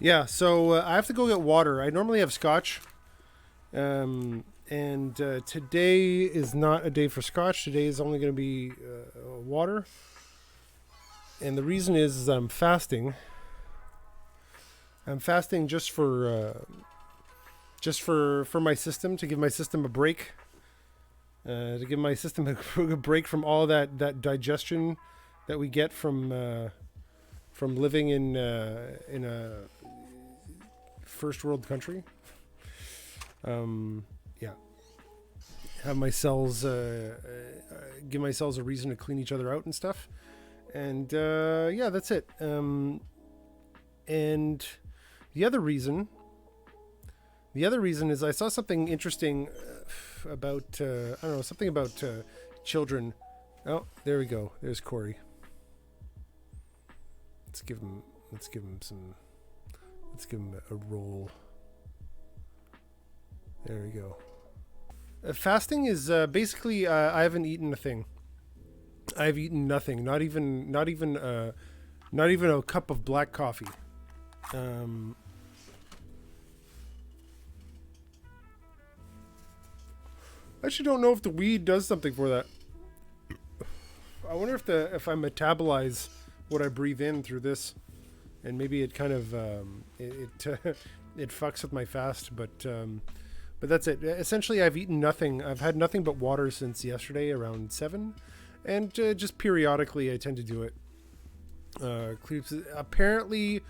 Yeah, so I have to go get water. I normally have scotch, and today is not a day for scotch. Today is only going to be water, and the reason is I'm fasting. I'm fasting just for my system, to give my system a break, to give my system a break from all that digestion that we get from living in a first world country. Yeah, have my cells give my cells a reason to clean each other out and stuff, and yeah, that's it. And the other reason, the other reason is I saw something interesting about I don't know, something about children. Oh, there we go. There's Corey. Let's give him. Let's give him some. Let's give him a roll. There we go. Fasting is basically I haven't eaten a thing. I've eaten nothing. Not even a cup of black coffee. Um, I actually don't know if the weed does something for that. I wonder if I metabolize what I breathe in through this, and maybe it kind of it fucks with my fast. But that's it. Essentially, I've eaten nothing. I've had nothing but water since yesterday around 7, and just periodically I tend to do it. Apparently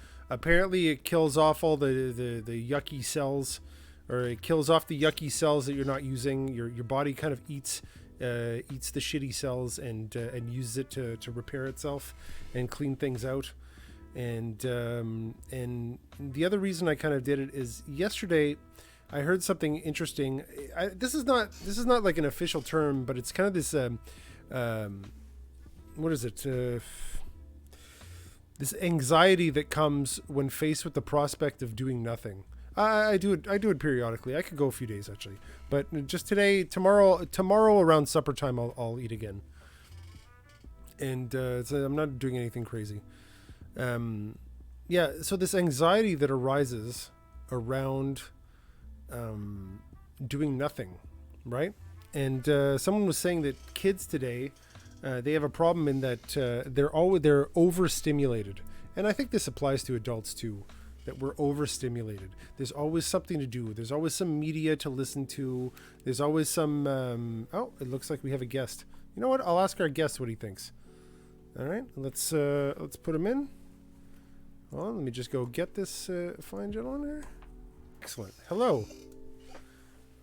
it kills off all the yucky cells, or it kills off the yucky cells that you're not using. Your body kind of eats the shitty cells and uses it to repair itself and clean things out. And the other reason I kind of did it is yesterday I heard something interesting. This is not like an official term, but it's kind of this what is it? This anxiety that comes when faced with the prospect of doing nothing. I do it periodically. I could go a few days actually, but just today, tomorrow around supper time, I'll eat again. And so I'm not doing anything crazy. Yeah. So this anxiety that arises around doing nothing, right? And someone was saying that kids today, they have a problem in that they're overstimulated, and I think this applies to adults too. That we're overstimulated. There's always something to do. There's always some media to listen to. There's always some. Oh, it looks like we have a guest. You know what? I'll ask our guest what he thinks. All right, let's put him in. Well, let me just go get this fine gentleman here. Excellent. Hello.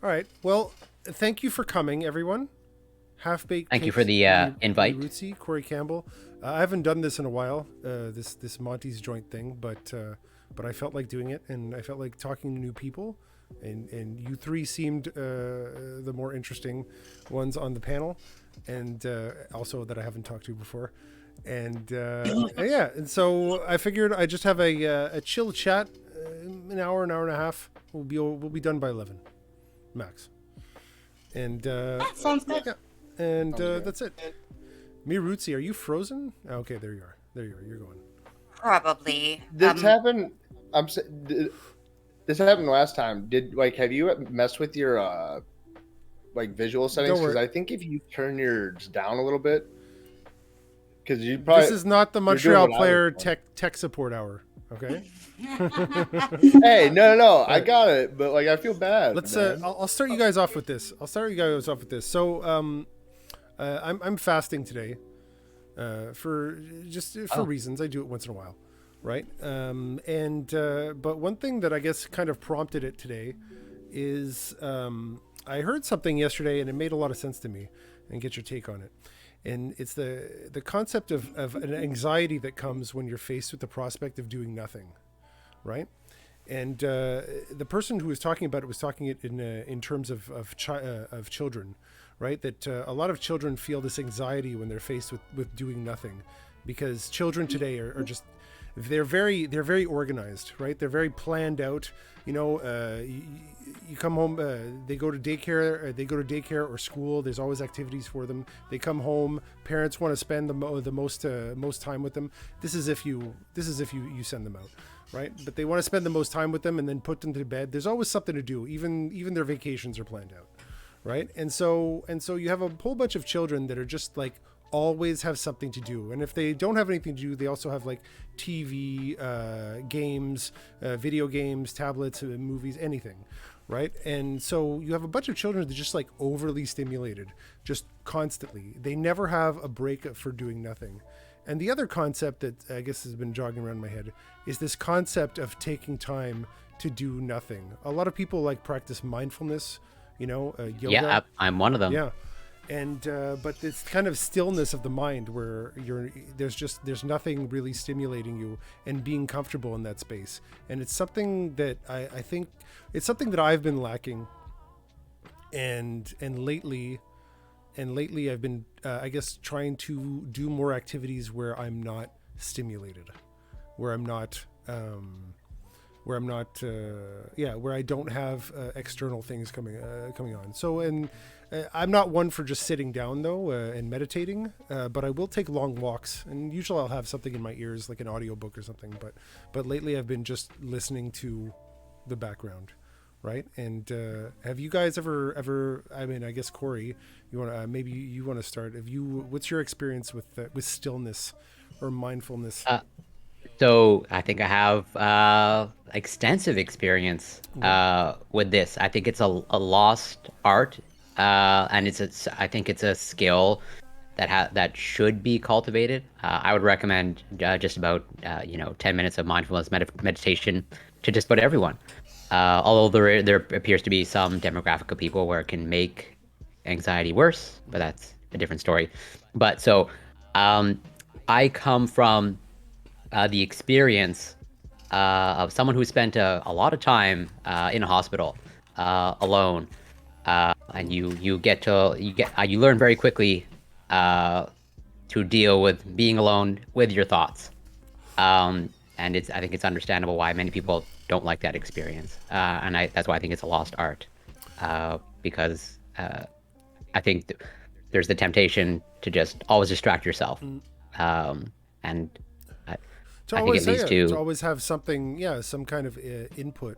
All right. Well, thank you for coming, everyone. HalfBakedTakes. Thank you for the invite. MiRootsie, Corycampbell. I haven't done this in a while. This Monty's joint thing, but I felt like doing it, and I felt like talking to new people, and you three seemed the more interesting ones on the panel, and also that I haven't talked to before, and yeah, and so I figured I just have a chill chat, an hour and a half. We'll be done by 11, max, and Sounds good. yeah, and that's it. MiRootsie, are you frozen? Okay, there you are. There you are. You're going. Probably. This happened. This happened last time. Have you messed with your visual settings? Because I think if you turn yours down a little bit, because you probably This is not the Montreal Player tech support hour. Okay. Hey, no, I got it, but I feel bad. Let's. I'll start you guys off with this. So, I'm fasting today, for reasons. I do it once in a while, right? But one thing that I guess kind of prompted it today is I heard something yesterday, and it made a lot of sense to me. And get your take on it. And it's the concept of an anxiety that comes when you're faced with the prospect of doing nothing, right? And the person who was talking about it was talking it in terms of children, right? That a lot of children feel this anxiety when they're faced with doing nothing, because children today are just they're very organized, right? They're very planned out. You know, you come home, they go to daycare or school. There's always activities for them. They come home. Parents want to spend the most time with them. This is if you send them out, right? But they want to spend the most time with them and then put them to bed. There's always something to do. Even their vacations are planned out, right? And so you have a whole bunch of children that are just like always have something to do. And if they don't have anything to do, they also have like TV, games, video games, tablets, movies, anything, right? And so you have a bunch of children that are just like overly stimulated, just constantly. They never have a break for doing nothing. And the other concept that I guess has been jogging around my head is this concept of taking time to do nothing. A lot of people like practice mindfulness, yoga. Yeah, I'm one of them. Yeah. And but it's kind of stillness of the mind where there's nothing really stimulating you and being comfortable in that space. And it's something that I think it's something that I've been lacking. And lately I've been I guess trying to do more activities where I'm not stimulated, where I'm not where I don't have external things coming on. So I'm not one for just sitting down though and meditating, but I will take long walks, and usually I'll have something in my ears like an audiobook or something. But lately I've been just listening to the background, right? And have you guys ever? I mean, I guess Corey, you want maybe you want to start. What's your experience with stillness or mindfulness? So I think I have extensive experience with this. I think it's a lost art, and I think it's a skill that should be cultivated. I would recommend just about 10 minutes of mindfulness meditation to just about everyone. Although there appears to be some demographic of people where it can make anxiety worse, but that's a different story. But so I come from the experience of someone who spent a lot of time in a hospital alone, and you learn very quickly to deal with being alone with your thoughts, and I think it's understandable why many people don't like that experience, and that's why I think it's a lost art, because I think there's the temptation to just always distract yourself, and to always have something, some kind of input,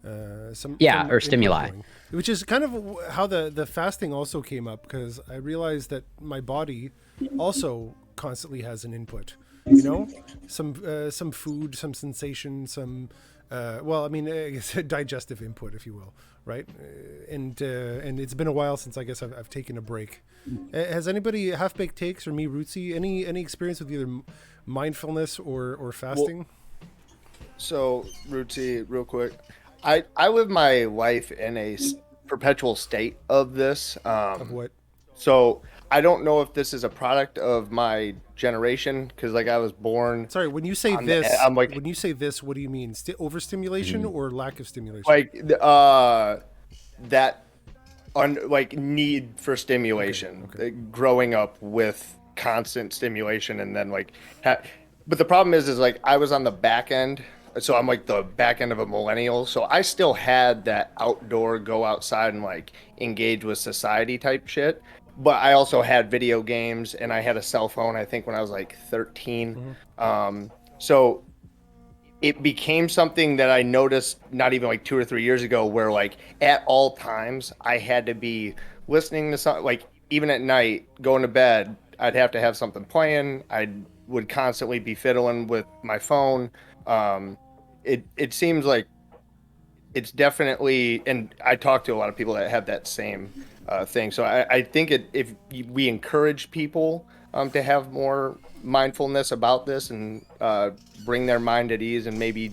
or stimuli, which is kind of how the fasting also came up, because I realized that my body also constantly has an input, some food, some sensation, some I guess digestive input, if you will, right? And it's been a while since I guess I've taken a break. Has anybody HalfBakedTakes or MiRootsie any experience with either mindfulness or fasting? So Rootsie, real quick, I live my life in a perpetual state of this. Of what? So I don't know if this is a product of my generation, because like I was born. Sorry, when you say this, I'm like, when you say this, what do you mean? Overstimulation or lack of stimulation? Like that need for stimulation. Okay. Growing up with constant stimulation, and then but the problem is like I was on the back end, so I'm like the back end of a millennial, so I still had that outdoor, go outside and like engage with society type shit. But I also had video games, and I had a cell phone, I think, when I was like 13. Mm-hmm. So it became something that I noticed not even like 2 or 3 years ago, where like at all times I had to be listening to something, like even at night, going to bed, I'd have to have something playing. I would constantly be fiddling with my phone. It seems like it's definitely, and I talk to a lot of people that have that same thing. So I think if we encourage people to have more mindfulness about this, and bring their mind at ease, and maybe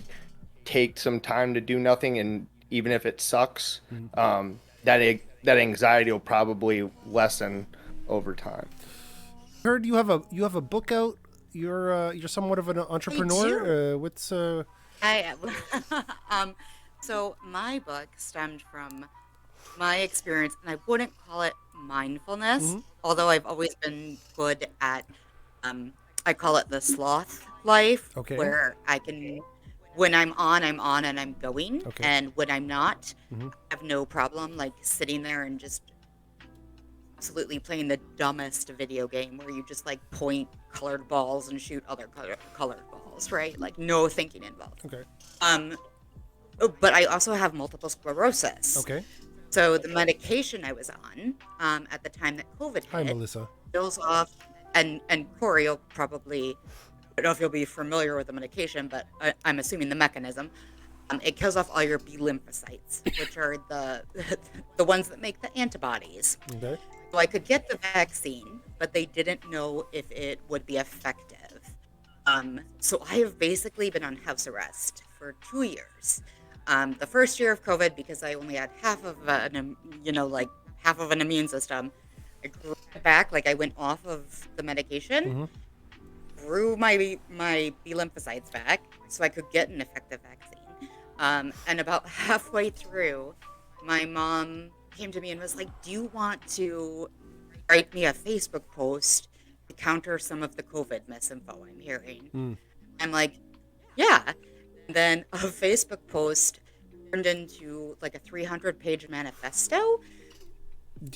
take some time to do nothing, and even if it sucks, that anxiety will probably lessen over time. Heard you have a book out. You're somewhat of an entrepreneur. What's I am. So my book stemmed from my experience, and I wouldn't call it mindfulness, although I've always been good at, I call it the sloth life, where I can, when I'm on and I'm going, and when I'm not, I have no problem like sitting there and just absolutely playing the dumbest video game where you just like point colored balls and shoot other colored balls. pills, right? Like no thinking involved. Okay. But I also have multiple sclerosis. Okay. So the medication I was on at the time that COVID Hi, hit Melissa. kills off, and Corey will probably, I don't know if you'll be familiar with the medication, but I'm assuming the mechanism. It kills off all your B lymphocytes, which are the the ones that make the antibodies. Okay. So I could get the vaccine, but they didn't know if it would be effective. So I have basically been on house arrest for 2 years. The first year of COVID, because I only had half of half of an immune system, I grew it back. Like I went off of the medication, grew my B lymphocytes back, so I could get an effective vaccine. And about halfway through, my mom came to me and was like, "Do you want to write me a Facebook post to counter some of the COVID misinfo I'm hearing?" I'm like, "Yeah." And then a Facebook post turned into like a 300-page manifesto.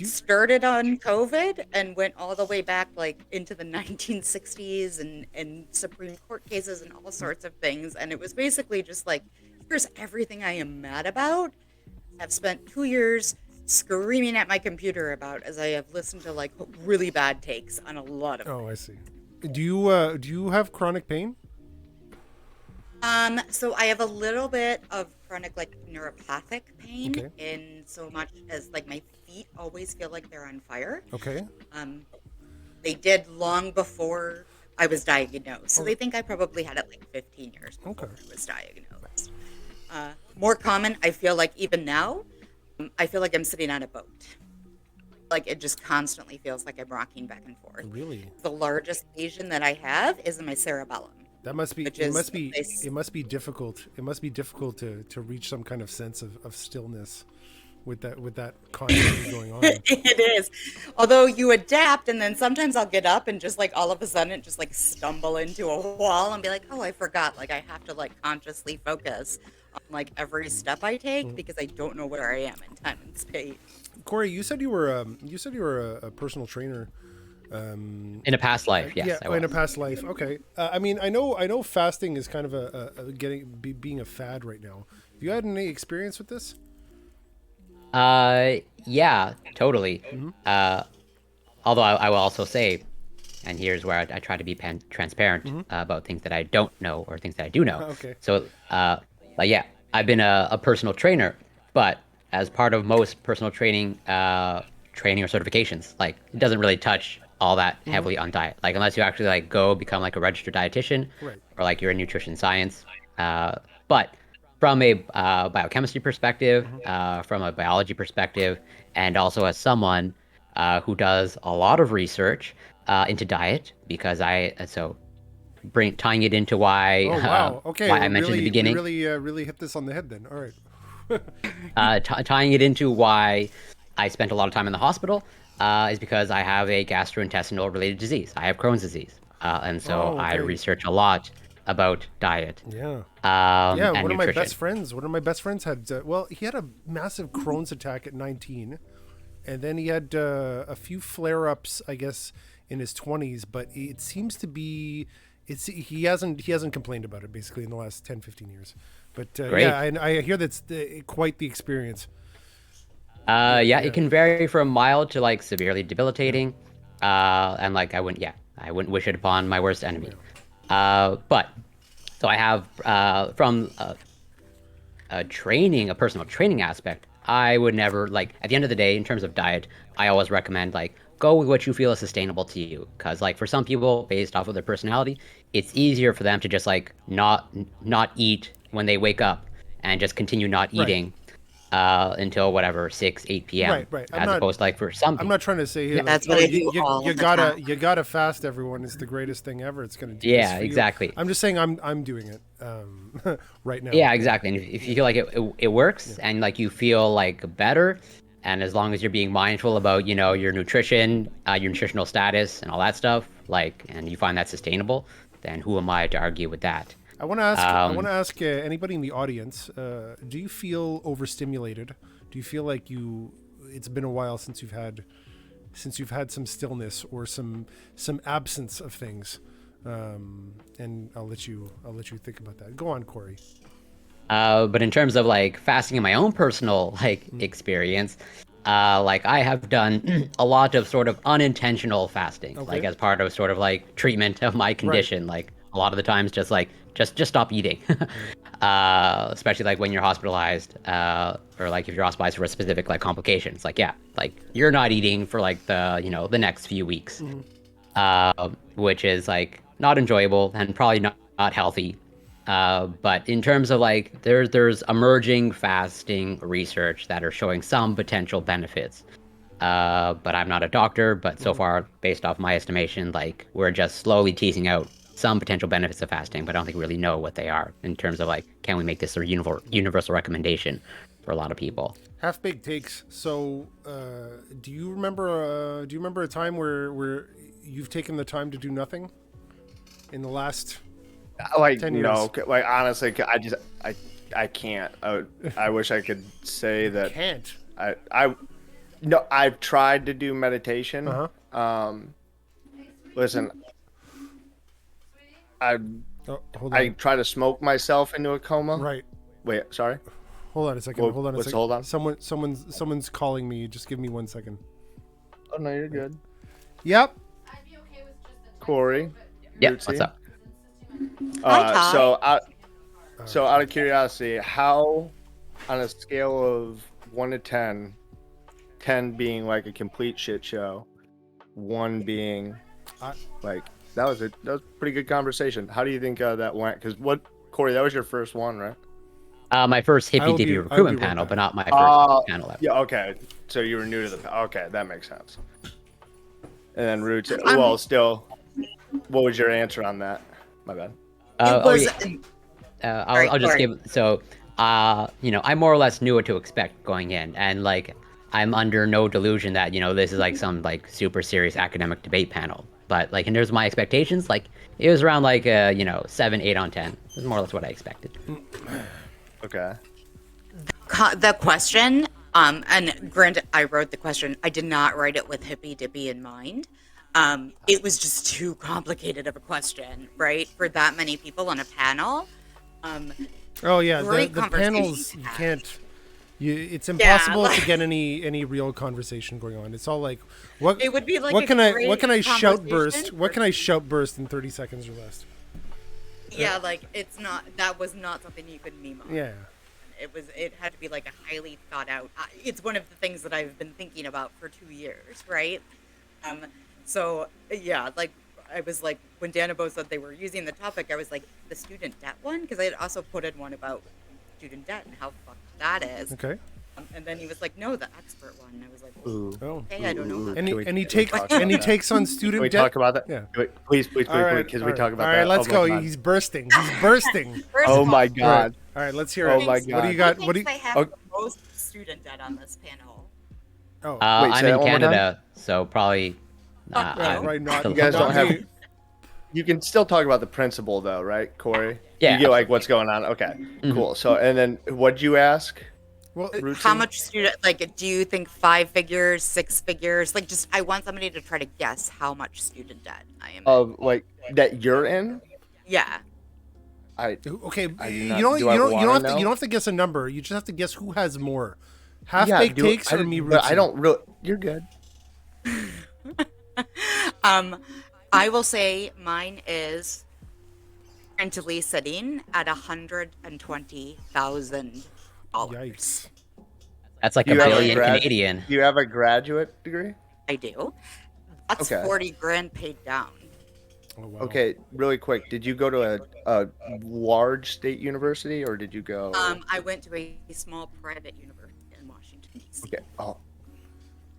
Started on COVID and went all the way back like into the 1960s and Supreme Court cases and all sorts of things. And it was basically just like, here's everything I am mad about. I've spent 2 years screaming at my computer about, as I have listened to like really bad takes on a lot of Oh, I see. Do you have chronic pain? So I have a little bit of chronic like neuropathic pain, Okay. in so much as like my feet always feel like they're on fire. Okay. They did long before I was diagnosed. So they think I probably had it like 15 years before I was diagnosed. More common, I feel like even now, I feel like I'm sitting on a boat. Like it just constantly feels like I'm rocking back and forth. Really? The largest lesion that I have is in my cerebellum. That must be. Which It is must be. a place- It must be difficult. It must be difficult to reach some kind of sense of stillness with that constantly going on. It is. Although you adapt, and then sometimes I'll get up and just like all of a sudden just like stumble into a wall and be like, oh, I forgot. Like I have to like consciously focus on like every step I take because I don't know where I am in time and space. Corey, you said you were a personal trainer. In a past life, yes. I in a was. past life. Okay. I mean, I know fasting is kind of being a fad right now. Have you had any experience with this? Yeah, totally. Although I will also say, and here's where I try to be transparent about things that I don't know or things that I do know. Okay. So, like, yeah, I've been a personal trainer, but as part of most personal training or certifications, like it doesn't really touch all that heavily on diet. Like unless you actually like go become like a registered dietitian, Right. or like you're in nutrition science. But from a biochemistry perspective, from a biology perspective, and also as someone who does a lot of research into diet, because tying it into why Oh wow. Okay. why I mentioned in the beginning, Really hit this on the head then. All right. tying it into why I spent a lot of time in the hospital is because I have a gastrointestinal related disease. I have Crohn's disease, and so Oh, I okay. research a lot about diet. Yeah. And One of my nutrition. best friends had he had a massive Crohn's attack at 19, and then he had a few flare-ups, I guess, in his 20s. But it seems to be he hasn't complained about it basically in the last 10, 15 years. But Great. yeah, I hear that's quite the experience. It can vary from mild to like severely debilitating, and like I wouldn't wish it upon my worst enemy. But so I have from a personal training aspect, I would never like at the end of the day in terms of diet, I always recommend like go with what you feel is sustainable to you, because like for some people based off of their personality, it's easier for them to just like not eat when they wake up and just continue not eating until whatever 6-8 p.m. Right. As opposed to like for some people. I'm not trying to say here that, That's what I do all you the gotta time. you gotta fast. Everyone, it's the greatest thing ever. It's gonna do this Yeah, for you. exactly. I'm just saying I'm doing it right now. Yeah, exactly. And if you feel like it works and like you feel like better, and as long as you're being mindful about your nutrition, your nutritional status, and all that stuff, like, and you find that sustainable, then who am I to argue with that? I want to ask anybody in the audience: do you feel overstimulated? Do you feel like it's been a while since you've had some stillness or some absence of things? And I'll let you think about that. Go on, Corey. But in terms of like fasting in my own personal like experience, like I have done a lot of sort of unintentional fasting, Okay. like as part of sort of like treatment of my condition. Like a lot of the times, just like just stop eating. Especially like when you're hospitalized, or like if you're hospitalized for a specific like complication. It's like yeah, like you're not eating for like the next few weeks, which is like not enjoyable and probably not healthy. But in terms of like there's emerging fasting research that are showing some potential benefits. But I'm not a doctor, but so far, based off my estimation, like we're just slowly teasing out some potential benefits of fasting, but I don't think we really know what they are in terms of like, can we make this a universal recommendation for a lot of people? Half-Baked Takes. So, do you remember a time where you've taken the time to do nothing in the last Like 10 years? no, like honestly, I can't. I wish I could say that. Can't. No, I've tried to do meditation. Listen, Hold on. I try to smoke myself into a coma. Right. Wait, sorry. Hold on a second. Well, hold on a what's second. hold on? Someone's calling me. Just give me 1 second. Oh no, you're good. Yep. Corey. Yeah, Rootsie. what's up? Hi, Ty. So out of curiosity, how, on a scale of 1 to 10, 10 being like a complete shit show, 1 being like that was a pretty good conversation. How do you think that went? Because Corey, that was your first one, right? My first I will hippy be- dippy I will be recruitment right panel, back. but not my first panel ever. Yeah, okay. So you were new to the. Okay, that makes sense. And then Roots. Well, still, what was your answer on that? My bad. It was. I'll just give so I more or less knew what to expect going in, and like I'm under no delusion that this is like some like super serious academic debate panel. But like in terms of my expectations, like it was around like 7, 8 on 10. It was more or less what I expected. Okay. The question, and granted, I wrote the question. I did not write it with hippy dippy in mind. It was just too complicated of a question, right? For that many people on a panel. Oh yeah, Great the conversation panels to you have. can't. It's impossible like- to get any real conversation going on. It's all like what It would be like what a can I great shout burst? conversation What for- can I shout burst in 30 seconds or less? Yeah, like it's not. That was not something you could meme on. Yeah. It had to be like a highly thought out. It's one of the things that I've been thinking about for 2 years, right? So yeah, like I was like when Danabo said they were using the topic, I was like the student debt one because I had also put in one about student debt and how fucked that is. Okay. And then he was like, no, the expert one. And I was like, Ooh. Oh. okay, I don't know. Any takes on Can we student debt? talk about that? Yeah. Please, All right, because all we right. talk about all that. right, let's Oh my go. God. He's bursting. He's bursting. First Oh of my all, God. All right, let's hear Oh it. my What do you God. got? What do you? I have Okay. the most student debt on this panel. Oh, Wait, I'm say that in one more time? Canada, so probably. Fuck right, you. right. Not You You guys not don't have. me. You can still talk about the principle though, right, Corey? Yeah, You get like what's going on. Okay. Cool. So and then what'd you ask? Well, How Routine? much student, like, do you think 5 figures, 6 figures? Like, just, I want somebody to try to guess how much student debt I am in. Of like that you're in? Yeah. okay. I do You not- don't. do You I don't. You wanna don't have to. know? You don't have to guess a number. You just have to guess who has more. Half-Baked Takes or MiRootsie? But I don't really. You're good. I will say mine is currently sitting at $120,000. Yikes. That's like Do a you have a billion grad- Canadian. Do you have a graduate degree? I do. That's Okay. 40 grand paid down. Oh, wow. Okay, really quick. Did you go to a large state university or did you go? I went to a small private university in Washington, D.C. Okay. Oh.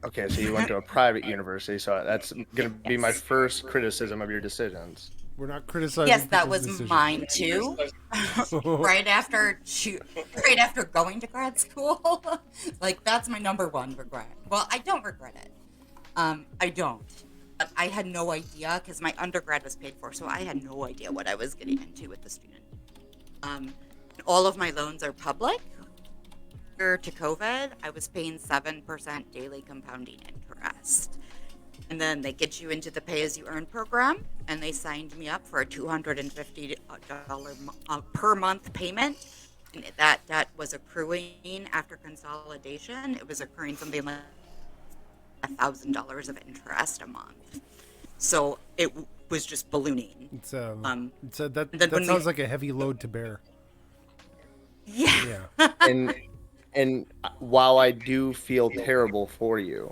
Okay, so you went to a private university, so that's gonna be my Yes. first criticism of your decisions. We're not criticizing. Yes, that people's was decisions. mine too. right after going to grad school, like that's my number one regret. Well, I don't regret it. I don't. But I had no idea because my undergrad was paid for, so I had no idea what I was getting into with the student. All of my loans are public. Prior to COVID, I was paying 7% daily compounding interest. And then they get you into the pay-as-you-earn program, and they signed me up for a $250 per month payment. And that debt was accruing after consolidation. It was accruing something like $1,000 of interest a month. So it was just ballooning. It's And then that sounds like a heavy load to bear. Yeah. And while I do feel terrible for you,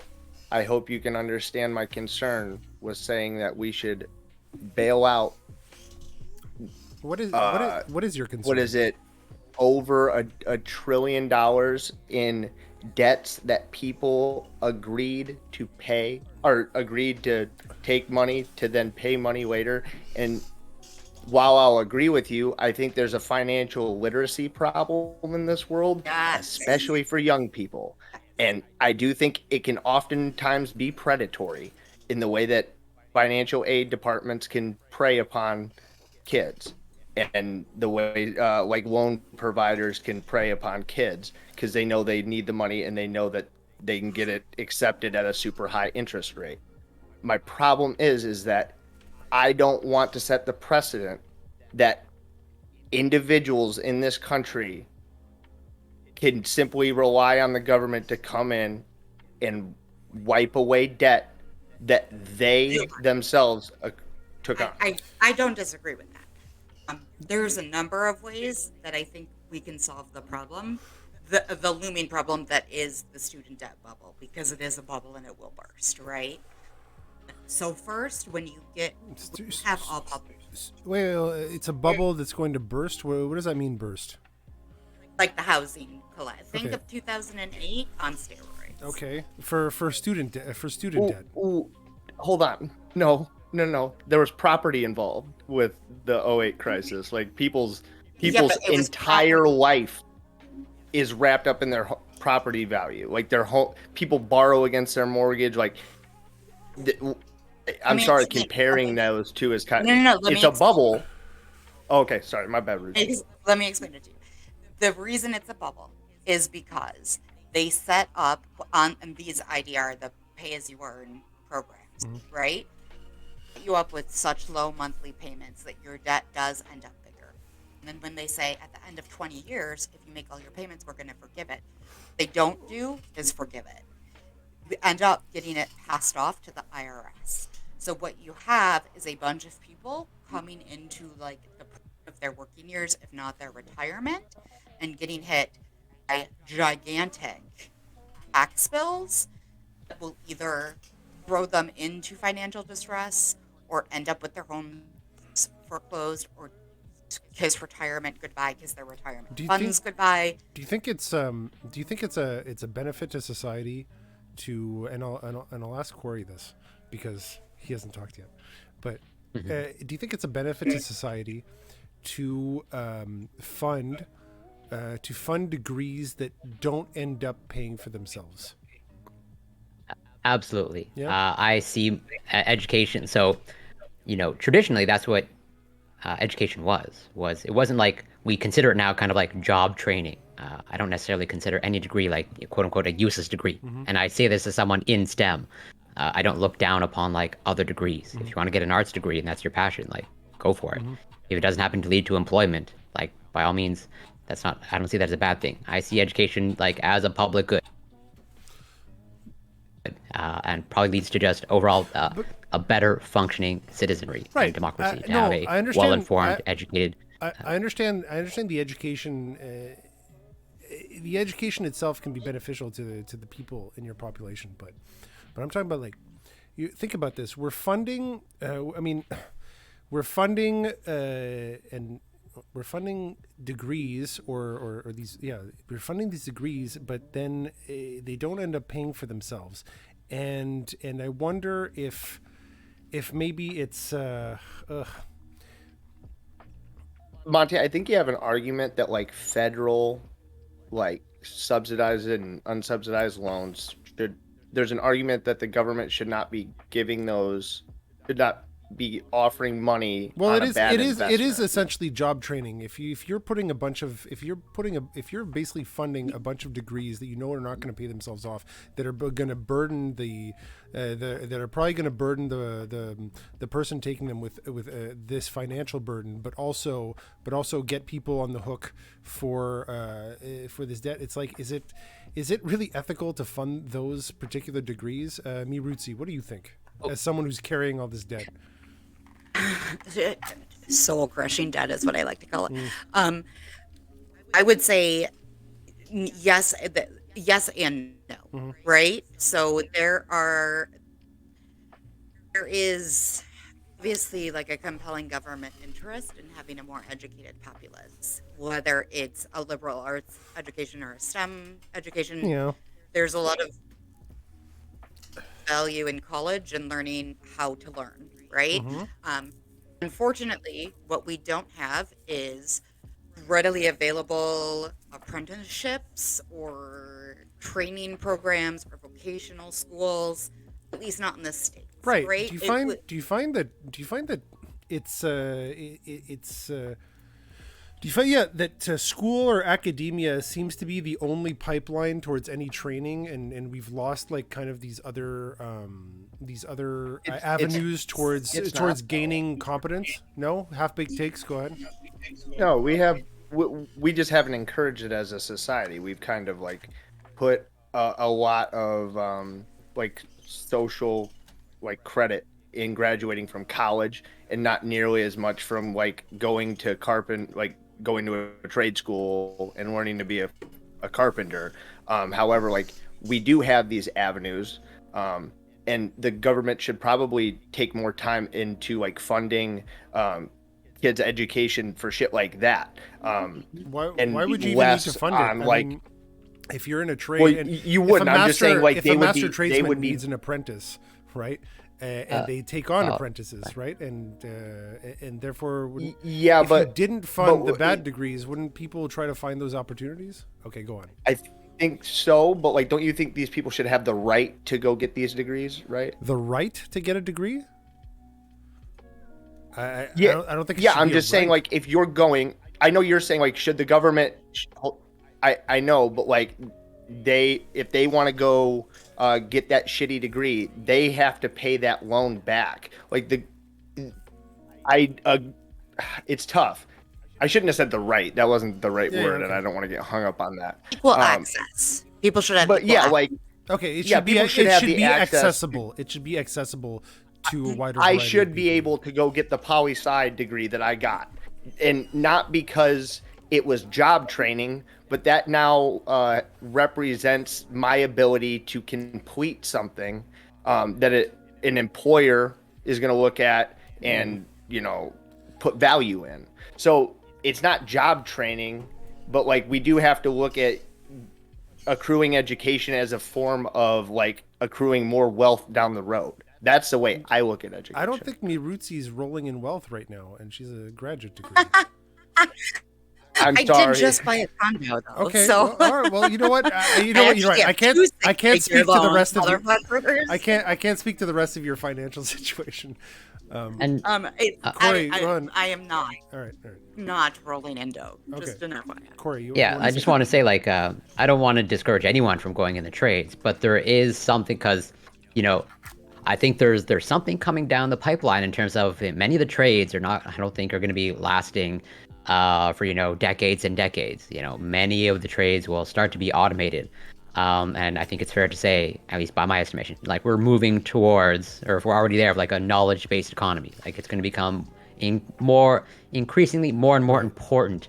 I hope you can understand my concern with saying that we should bail out. What is your concern? What is it? Over a $1 trillion in debts that people agreed to pay or agreed to take money to then pay money later. And while I'll agree with you, I think there's a financial literacy problem in this world, Yes. especially for young people. And I do think it can oftentimes be predatory in the way that financial aid departments can prey upon kids, and the way like loan providers can prey upon kids because they know they need the money and they know that they can get it accepted at a super high interest rate. My problem is that I don't want to set the precedent that individuals in this country can simply rely on the government to come in and wipe away debt that they themselves took on. I don't disagree with that. There's a number of ways that I think we can solve the problem, the looming problem that is the student debt bubble, because it is a bubble and it will burst, right? So first, when you have all bubbles, Wait, it's a bubble that's going to burst. What does that mean, burst? like the housing collapse. Think Okay. of 2008 on steroids. Okay, for student debt. Ooh, hold on. No. There was property involved with the '08 crisis. Like people's but it was entire life is wrapped up in their property value. Like their home, people borrow against their mortgage. Like, I'm sorry, comparing those two is kind of. No. It's a bubble. Oh, okay, sorry, my bad. Let me explain it to you. The reason it's a bubble is because they set up on these IDR, the pay-as-you-earn programs, right? Set you up with such low monthly payments that your debt does end up bigger. And then when they say at the end of 20 years, if you make all your payments, we're going to forgive it. What they don't do is forgive it. You end up getting it passed off to the IRS. So what you have is a bunch of people coming into like the of their working years, if not their retirement, and getting hit by gigantic tax bills that will either throw them into financial distress or end up with their homes foreclosed or kiss retirement goodbye, kiss their retirement funds goodbye. Do you think it's a benefit to society to and I'll ask Corey this because he hasn't talked yet, but do you think it's a benefit to society to fund degrees that don't end up paying for themselves? Absolutely. Yeah. I see education. So, traditionally, that's what education was. It wasn't like we consider it now kind of like job training. I don't necessarily consider any degree like quote unquote a useless degree. And I say this as someone in STEM. I don't look down upon like other degrees. If you want to get an arts degree and that's your passion, like go for it. If it doesn't happen to lead to employment, like by all means, I don't see that as a bad thing. I see education like as a public good. And probably leads to just overall a better functioning citizenry and democracy to have a well-informed, educated. I understand the education. The education itself can be beneficial to the people in your population, but I'm talking about like, you think about this. We're funding. We're funding degrees or these we're funding these degrees, but then they don't end up paying for themselves, and I wonder if maybe it's Monty, I think you have an argument that like federal like subsidized and unsubsidized loans there's an argument that the government should not be giving those, should not be offering money Well, on it a is. bad It is. It is investment. essentially job training. If you're putting a bunch of if you're basically funding a bunch of degrees that you know are not going to pay themselves off, that are going to burden that are probably going to burden the person taking them with this financial burden, but also get people on the hook for this debt. It's like, is it really ethical to fund those particular degrees? MiRootsie, what do you think, as someone who's carrying all this debt? Soul crushing debt is what I like to call it. I would say yes, yes and no, right? So there is obviously like a compelling government interest in having a more educated populace, whether it's a liberal arts education or a STEM education. Yeah. There's a lot of value in college and learning how to learn, right? Unfortunately, what we don't have is readily available apprenticeships or training programs or vocational schools, at least not in the States. Right. Right? Do you find that it's do you find that school or academia seems to be the only pipeline towards any training, and we've lost like kind of these other avenues towards gaining competence? No, half-baked takes. Go ahead. No, we just haven't encouraged it as a society. We've kind of like put a lot of like social like credit in graduating from college, and not nearly as much from like going to a trade school and learning to be a carpenter. However, like we do have these avenues, and the government should probably take more time into like funding kids' education for shit like that. Why And would you even need less to fund it? on, I like, mean, if you're in a trade, well, and you if wouldn't. a I'm just saying, like, if they a would master be- tradesman they would be- needs an apprentice, right? And they take on apprentices, right? And therefore, Yeah, if but you didn't fund the but bad degrees, wouldn't people try to find those opportunities? Okay, go on. I think so. But like, don't you think these people should have the right to go get these degrees, right? The right to get a degree? I don't think. It Yeah, should I'm be a just saying, right. like, if you're going, I know you're saying, like, should the government? I know, but like, if they want to go get that shitty degree, they have to pay that loan back. Like it's tough. I shouldn't have said the right. That wasn't the right word, okay. and I don't want to get hung up on that. Equal access. People should have. But equal yeah, access. like, Okay, it should yeah, be. people should It have should the be access. accessible. It should be accessible to a wider. I variety should of be people. able to go get the poli-sci degree that I got, and not because it was job training, but that now represents my ability to complete something that an employer is going to look at and put value in. So it's not job training, but like we do have to look at accruing education as a form of like accruing more wealth down the road. That's the way I look at education. I don't think MiRootsie's rolling in wealth right now, and she's a graduate degree. I'm I sorry. did just buy a condo though. Okay, So well, all right. Well, you know what? You're right. I can't speak to the rest of your, I can't speak to the rest of your financial situation. And Corey, run. I am not All right. not rolling in dough. Okay. Just an FYI. Corey, you yeah, I just want to say, like, I don't want to discourage anyone from going in the trades, but there is something, because, I think there's something coming down the pipeline in terms of many of the trades I don't think are going to be lasting for, decades and decades. Many of the trades will start to be automated. And I think it's fair to say, at least by my estimation, like we're moving towards, or if we're already there, like a knowledge-based economy. Like it's going to become increasingly more and more important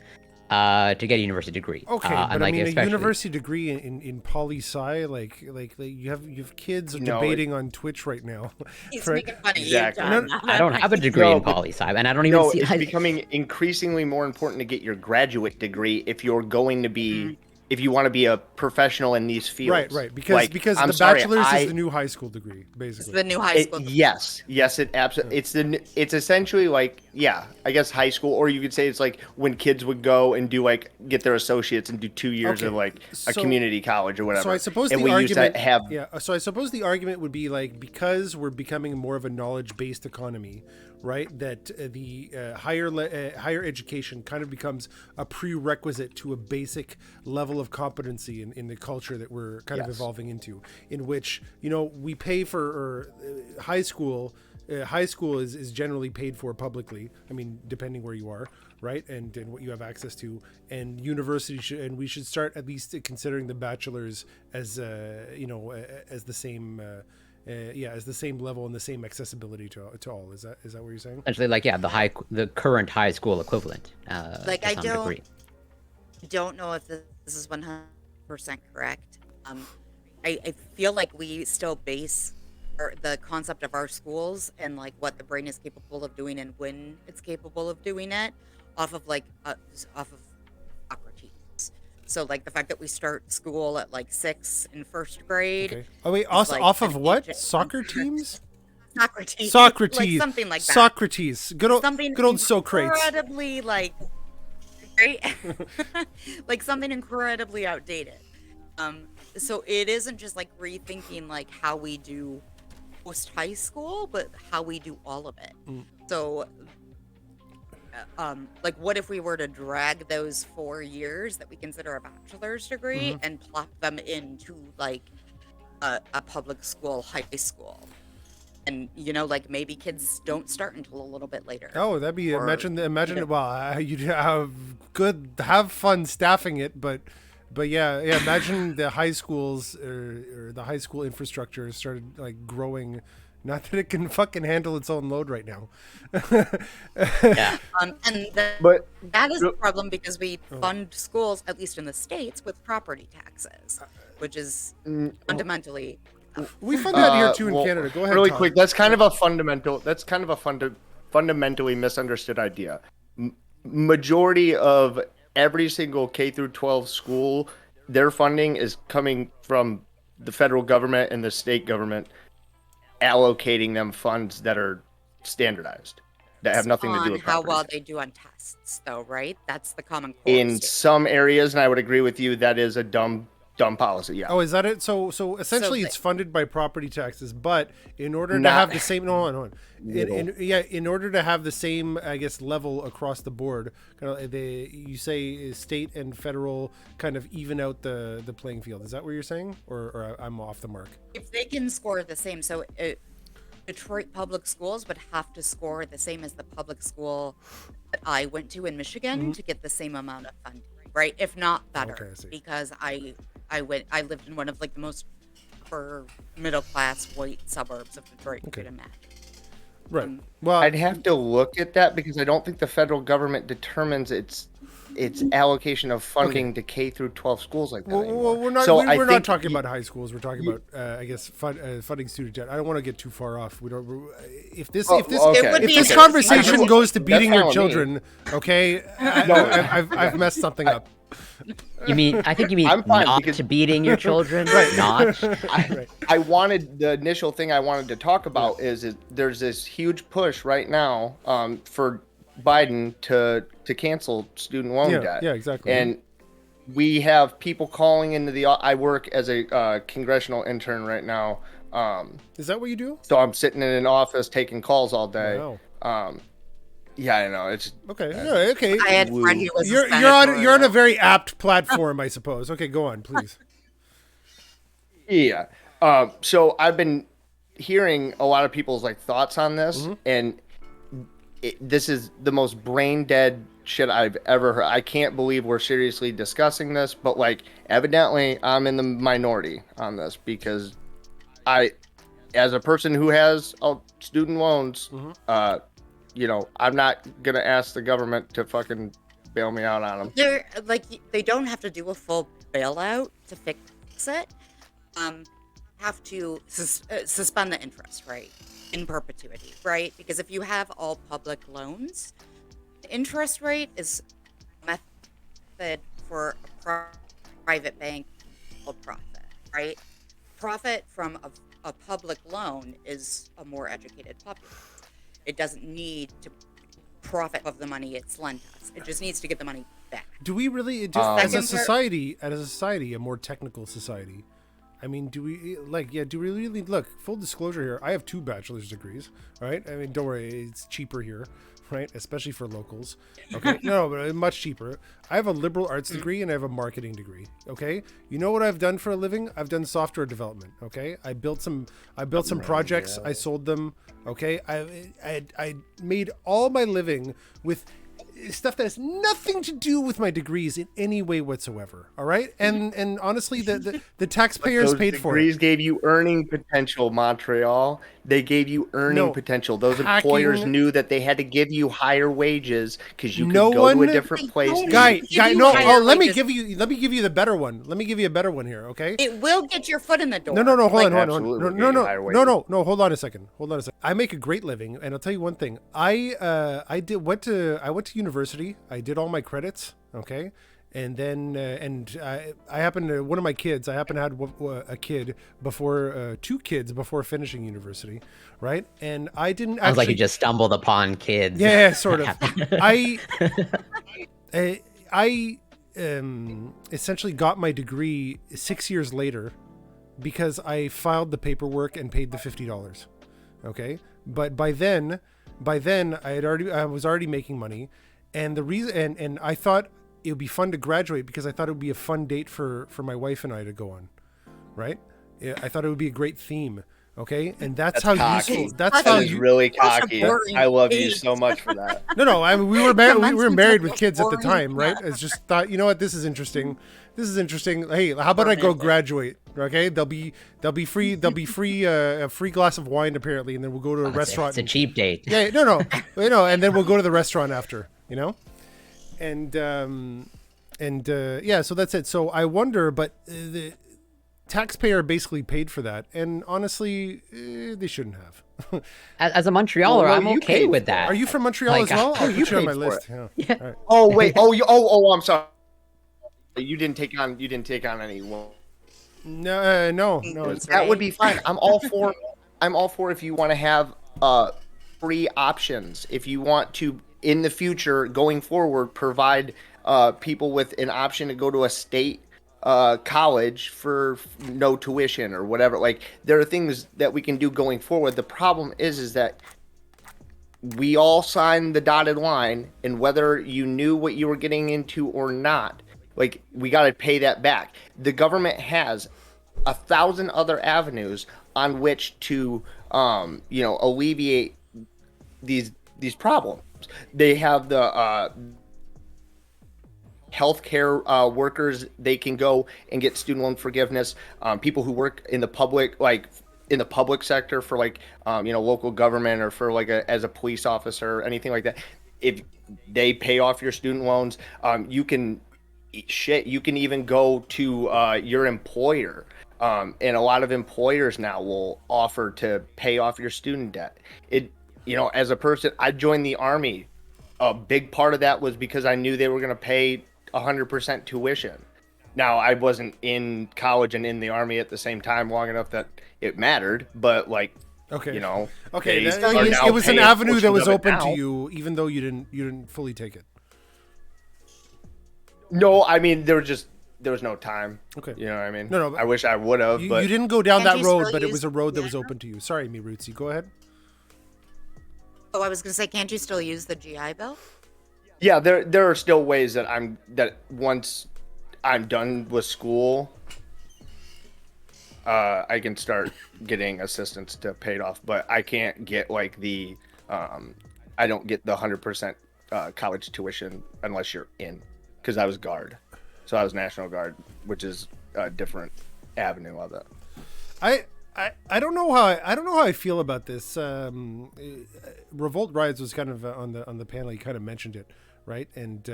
to get a university degree. Okay, and but like I mean, a especially- university degree in poli-sci, like you have kids debating on Twitch right now. He's right? making fun of Exactly. you, No, John. no, I don't have a degree No, in but- poli-sci, and I don't even see. It's becoming increasingly more important to get your graduate degree if you're going to be, if you want to be a professional in these fields. Right. Because I'm the sorry, bachelor's is the new high school degree, It's basically. the new high school. Yes, it absolutely. It's essentially like, yeah, I guess high school, or you could say it's like when kids would go and do like get their associates and do 2 years Okay, of like a so- community college or whatever. So I suppose and the we argument, used to have So I suppose the argument would be like, because we're becoming more of a knowledge-based economy, right? That higher education kind of becomes a prerequisite to a basic level of competency in the culture that we're kind of evolving into, in which, we pay for high school. High school is generally paid for publicly. I mean, depending where you are, right, and what you have access to. And university and we should start at least considering the bachelor's as as the same. As the same level and the same accessibility to all. Is that what you're saying? Essentially, like the current high school equivalent. Like, to I some don't degree. don't know if this is 100% correct. I feel like we still base the concept of our schools and like what the brain is capable of doing and when it's capable of doing it off of Socrates. So like the fact that we start school at like 6 in first grade. Okay. Oh wait, is, also like, off an of what? ancient Soccer teams? Socrates. Socrates. Like something like that. Socrates. Good old Socrates. Incredibly like, right? Like something incredibly outdated. So it isn't just like rethinking like how we do post high school, but how we do all of it. So like what if we were to drag those 4 years that we consider a bachelor's degree and plop them into like a public school high school, and like maybe kids don't start until a little bit later. Oh, that'd be imagine it. Well, you'd have fun staffing it, but yeah, imagine the high schools or the high school infrastructure started like growing. Not that it can fucking handle its own load right now. Yeah. But that is a problem because we fund schools, at least in the States, with property taxes, which is fundamentally. We fund that here too in Canada. Go ahead. Really Todd. quick, that's kind of a fundamentally misunderstood idea. Majority of every single K through 12 school, their funding is coming from the federal government and the state government allocating them funds that are standardized, that have nothing to do with how property. well they do on tests, though, right? That's the common core. In some areas, and I would agree with you, that is a dumb policy. Yeah. Oh, is that it? So essentially, it's funded by property taxes, but in order to have the same, in order to have the same, I guess, level across the board, kind of, you say state and federal kind of even out the playing field. Is that what you're saying, or I'm off the mark? If they can score the same, so Detroit public schools would have to score the same as the public school that I went to in Michigan to get the same amount of funding, right? If not better, Okay, because I lived in one of like the most upper middle class white suburbs of Detroit you could imagine. Right. Well, I'd have to look at that because I don't think the federal government determines its allocation of funding to K through 12 schools like that. well, we're not. We're not talking about high schools. We're talking about, I guess, funding student debt. I don't want to get too far off. We don't. If this conversation goes to beating your children, okay, I've messed something up. I think you mean not to beating your children, right? Not. I wanted the initial thing I wanted to talk about is there's this huge push right now for Biden to cancel student loan debt. Yeah, exactly. And we have people calling into I work as a congressional intern right now. Is that what you do? So I'm sitting in an office taking calls all day. Wow. Yeah, I know. It's okay. Yeah, okay. I had a friend who was you're on a very apt platform, I suppose. Okay, go on, please. Yeah. So I've been hearing a lot of people's like thoughts on this, and this is the most brain dead shit I've ever heard. I can't believe we're seriously discussing this, but like evidently I'm in the minority on this because as a person who has student loans, I'm not gonna ask the government to fucking bail me out on them. They don't have to do a full bailout to fix it. Have to suspend the interest rate in perpetuity, right? Because if you have all public loans, the interest rate is a method for a private bank called profit, right? Profit from a public loan is a more educated populace. It doesn't need to profit of the money it's lent us. It just needs to get the money back. Do we really, as a society, a more technical society, I mean, do we really look? Full disclosure here, I have 2 bachelor's degrees, right? I mean, don't worry, it's cheaper here, right? Especially for locals. Okay, no, but much cheaper. I have a liberal arts degree and I have a marketing degree. Okay, you know what I've done for a living? I've done software development. Okay, I built some projects. I sold them. Okay, I made all my living with stuff that has nothing to do with my degrees in any way whatsoever. All right, and honestly, the taxpayers paid for it. Degrees gave you earning potential, Montreal. They gave you earning potential. Those employers knew that they had to give you higher wages because you could go to a different place. Guy, no. Oh, let me give you the better one. Let me give you a better one here. Okay. It will get your foot in the door. No. Hold on. No. Hold on a second. I make a great living, and I'll tell you one thing. I went to university. I did all my credits. Okay. And then, I happened to, one of my kids, I happened to have a kid before, 2 kids before finishing university, right? And I didn't Sounds like you just stumbled upon kids. Yeah, sort of. I essentially got my degree 6 years later because I filed the paperwork and paid the $50. Okay. But by then I was already making money. And the reason, and I thought it would be fun to graduate because I thought it would be a fun date for my wife and I to go on, right? I thought it would be a great theme, okay? And that's how cocky. useful. That's how is really cocky. I love you so much for that. No. I mean, we were married with kids at the time, right? I just thought, you know what, this is interesting. Hey, how about I go graduate? Okay, there'll be free a free glass of wine apparently, and then we'll go to a restaurant. It's a cheap date. Yeah, no, and then we'll go to the restaurant after, you know. And so that's it. So I wonder, but the taxpayer basically paid for that, and honestly, they shouldn't have. As a Montrealer, I'm okay with that. Are you from Montreal as well? I'll put you on my list. Yeah. Right. Oh wait. I'm sorry. You didn't take on any. No. That would be fine. I'm all for if you want to have free options. If you want to, in the future, going forward, provide people with an option to go to a state college for no tuition or whatever. Like, there are things that we can do going forward. The problem is that we all signed the dotted line, and whether you knew what you were getting into or not, like, we got to pay that back. The government has 1,000 other avenues on which to, alleviate these problems. They have the healthcare workers. They can go and get student loan forgiveness. People who work in the public, in the public sector for local government or for as a police officer or anything like that. If they pay off your student loans, you can even go to your employer. And a lot of employers now will offer to pay off your student debt. As a person, I joined the Army. A big part of that was because I knew they were going to pay 100% tuition. Now, I wasn't in college and in the Army at the same time long enough that it mattered, but okay. It was an avenue that was open to you, even though you didn't fully take it. No, I mean, there was no time. Okay. You know what I mean? No. I wish I would have. You didn't go down that road, but it was a road that was open to you. Sorry, MiRootsie. Go ahead. Oh, I was going to say, can't you still use the GI Bill? Yeah, there are still ways that once I'm done with school, I can start getting assistance to pay it off. But I can't get I don't get the 100% college tuition unless you're in, because I was Guard, so I was National Guard, which is a different avenue of it. I don't know how I feel about this. Revolt Rides was kind of on the panel. He kind of mentioned it, right? And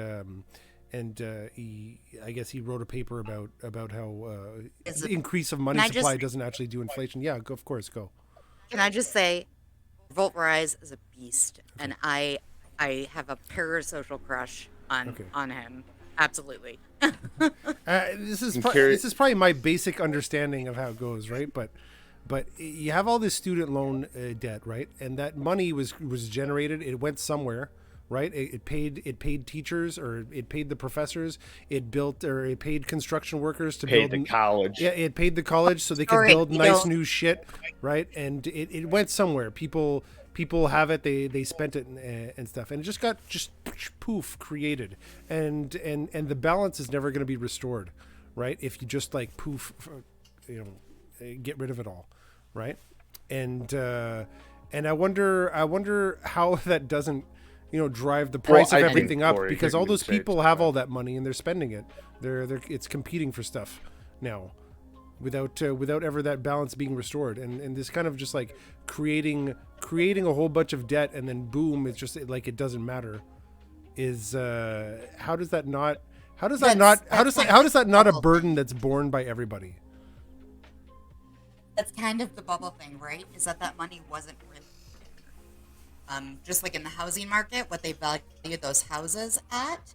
I guess he wrote a paper about how the increase of money supply doesn't actually do inflation. Yeah, of course, go. Can I just say, Revolt Rise is a beast, and I have a parasocial crush on him. Absolutely. This is probably my basic understanding of how it goes, right? But you have all this student loan debt, right? And that money was generated. It went somewhere, right? It paid teachers, or it paid the professors. It built, or it paid construction workers to Paid build the college. Yeah, it paid the college so they could Sorry, build you nice don't- new shit, right? And it went somewhere. People have it. They spent it and stuff, and it just got poof created, and the balance is never going to be restored, right? If you just like poof, get rid of it all, right? And I wonder how that doesn't drive the price Well, of I think, everything up, Corey, because you all can those say it's people have all that money and they're spending it. They're it's competing for stuff now, without ever that balance being restored, and this kind of just like creating a whole bunch of debt, and then boom, it's just like it doesn't matter. Is how does that not a burden that's borne by everybody? That's kind of the bubble thing, right? Is that money wasn't really there. Just like in the housing market, what they valued those houses at,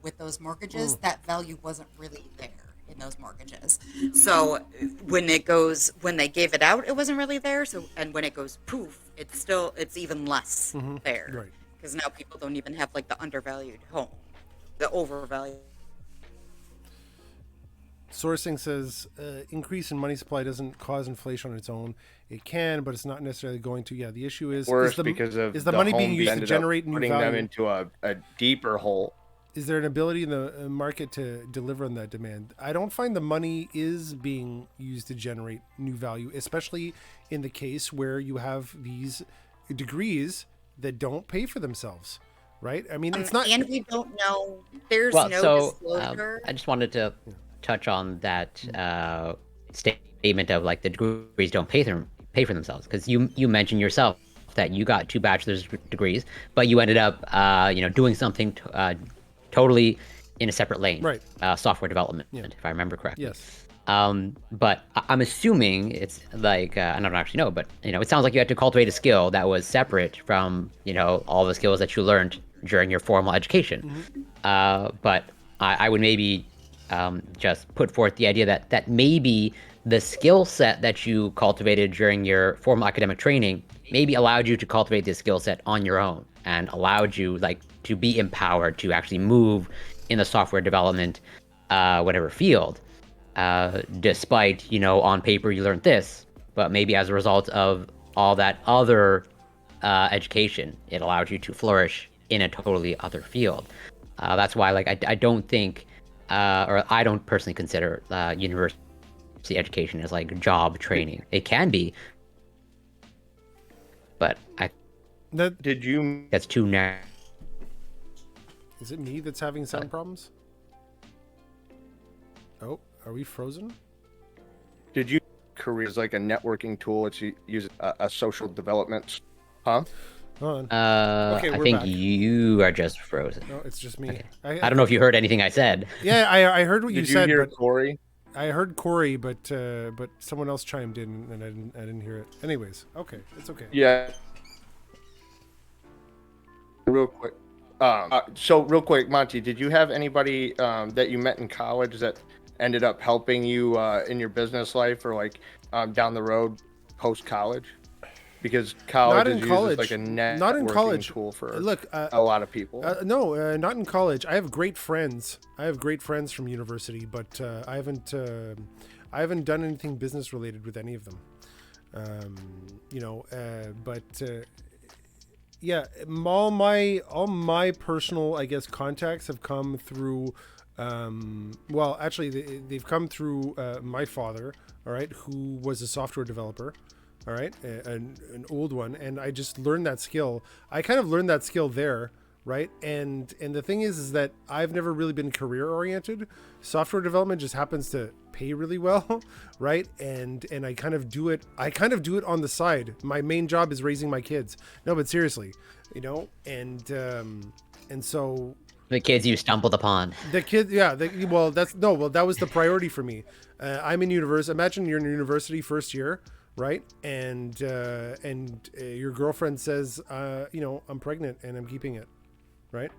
with those mortgages, that value wasn't really there in those mortgages. So when they gave it out, it wasn't really there. So, and when it goes poof, it's even less there. Right. Because now people don't even have like the undervalued home, the overvalued. Sourcing says increase in money supply doesn't cause inflation on its own. It can, but it's not necessarily going to. Yeah, the issue is Worse, the, because of is the money being home used to ended up generate new putting value. them into a deeper hole. Is there an ability in the market to deliver on that demand? I don't find the money is being used to generate new value, especially in the case where you have these degrees that don't pay for themselves, right? I mean, it's not. And we don't know. There's Well, no so disclosure. I just wanted to touch on that statement of like the degrees don't pay for themselves, because you mentioned yourself that you got 2 bachelor's degrees, but you ended up doing something totally in a separate lane, Right. Software development, if I remember correctly. Yes. But I'm assuming it's like, I don't actually know, but it sounds like you had to cultivate a skill that was separate from all the skills that you learned during your formal education. But I would maybe just put forth the idea that maybe the skill set that you cultivated during your formal academic training maybe allowed you to cultivate this skill set on your own, and allowed you to be empowered to actually move in the software development whatever field, despite on paper you learned this, but maybe as a result of all that other education, it allowed you to flourish in a totally other field. That's why I don't think, or I don't personally consider university education as like job training. It can be, but that's too narrow. Is it me that's having sound problems? Oh, are we frozen? Did you career as like a networking tool? It's use a social development, huh? Hold on. Okay, I we're think back. you are just frozen. No, it's just me. Okay. I I don't know if you heard anything I said. Yeah, I heard what you Did you said, hear but Corey? I heard Corey, but someone else chimed in and I didn't hear it. Anyways, okay, it's okay. Yeah. Real quick. So real quick, Monty, did you have anybody that you met in college that ended up helping you in your business life, or like down the road post college? Because college is used as like a networking tool for a lot of people. No, not in college. I have great friends. From university, but I haven't done anything business related with any of them. Yeah, all my personal, I guess, contacts have come through. Well, actually, they've come through my father. All right, who was a software developer. All right, an old one, and I just learned that skill. I kind of learned that skill there, right? And the thing is that I've never really been career oriented. Software development just happens to pay really well, right? And I kind of do it. On the side. My main job is raising my kids. No, but seriously, and so. The kids you stumbled upon. The kid, yeah. That was the priority for me. I'm in university. Imagine you're in university first year. Right, and your girlfriend says, I'm pregnant and I'm keeping it, right,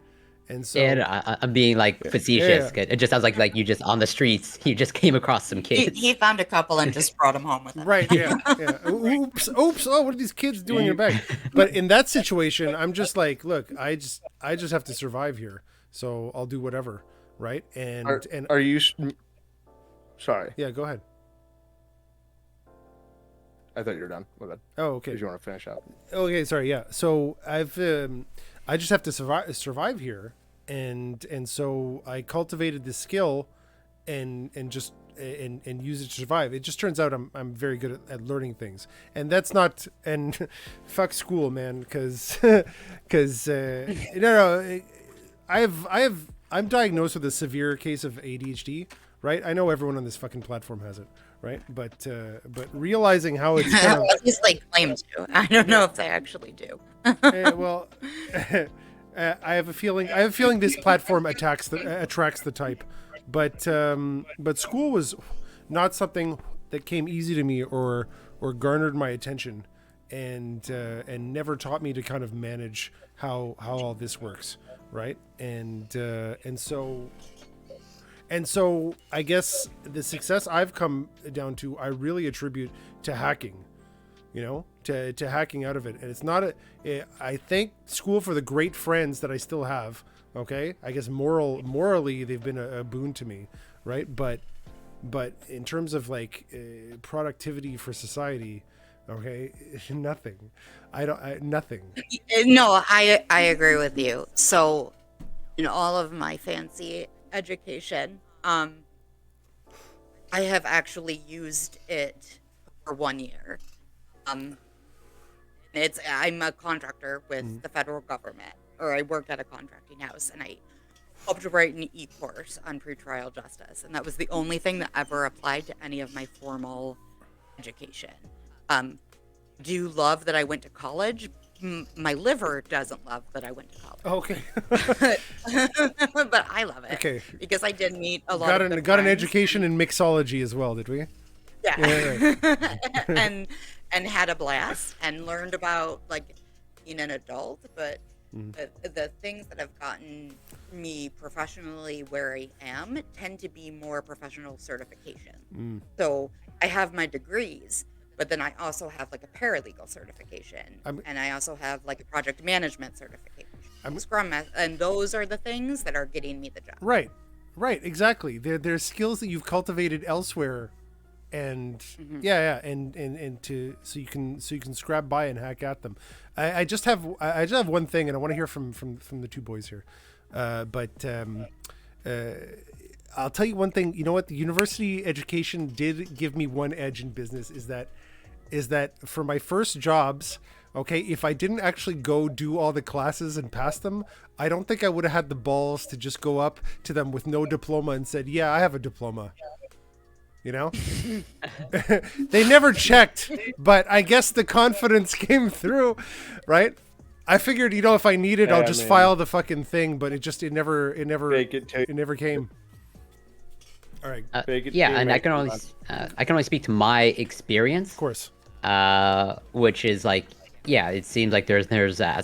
And so And I'm being like facetious. yeah. It just sounds like you just on the streets, you just came across some kids. He found a couple and just brought them home with him. Right, yeah, yeah. Oops. Oh, what are these kids doing in You- your bag? But in that situation, I'm just like, look, I just have to survive here, so I'll do whatever, right? And Are you? Sorry, yeah, go ahead. I thought you were done. My bad. Oh, okay. Did you want to finish up? Okay, sorry. Yeah. So I just have to survive here, and so I cultivated this skill, and just and use it to survive. It just turns out I'm very good at learning things, and that's not and fuck school, man, because no, I'm diagnosed with a severe case of ADHD. Right, I know everyone on this fucking platform has it, right? But realizing how it's kind of, At least they claim to. I don't know if they actually do. well, I have a feeling this platform attracts the type, but school was not something that came easy to me or garnered my attention, and never taught me to kind of manage how all this works, right? And so I guess the success I've come down to, I really attribute to hacking, to hacking out of it. And it's not I thank school for the great friends that I still have. Okay. I guess morally, they've been a boon to me. Right. But in terms of like productivity for society, okay, nothing. Nothing. No, I agree with you. So, in all of my fancy education, I have actually used it for 1 year. I'm a contractor with the federal government, or I worked at a contracting house, and I helped write an e-course on pretrial justice, and that was the only thing that ever applied to any of my formal education. Do you love that I went to college? My liver doesn't love that I went to college. Okay. But I love it. Okay. Because I did meet a lot got of an good got an friends. education in mixology as well, did we? Yeah. Yeah, and had a blast and learned about like being an adult, but the things that have gotten me professionally where I am tend to be more professional certification. So I have my degrees, but then I also have like a paralegal certification, and I also have like a project management certification, Scrum, and those are the things that are getting me the job. Right, exactly. There's skills that you've cultivated elsewhere, and so you can scrap by and hack at them. I just have one thing, and I want to hear from the two boys here, but I'll tell you one thing. You know what? The university education did give me one edge in business. Is that for my first jobs, okay, if I didn't actually go do all the classes and pass them, I don't think I would have had the balls to just go up to them with no diploma and said, yeah, I have a diploma. They never checked, but I guess the confidence came through, right? I figured, if I need it, I'll just file the fucking thing, but it never came. All right. And I can only speak to my experience. Of course. Which is like, it seems like there's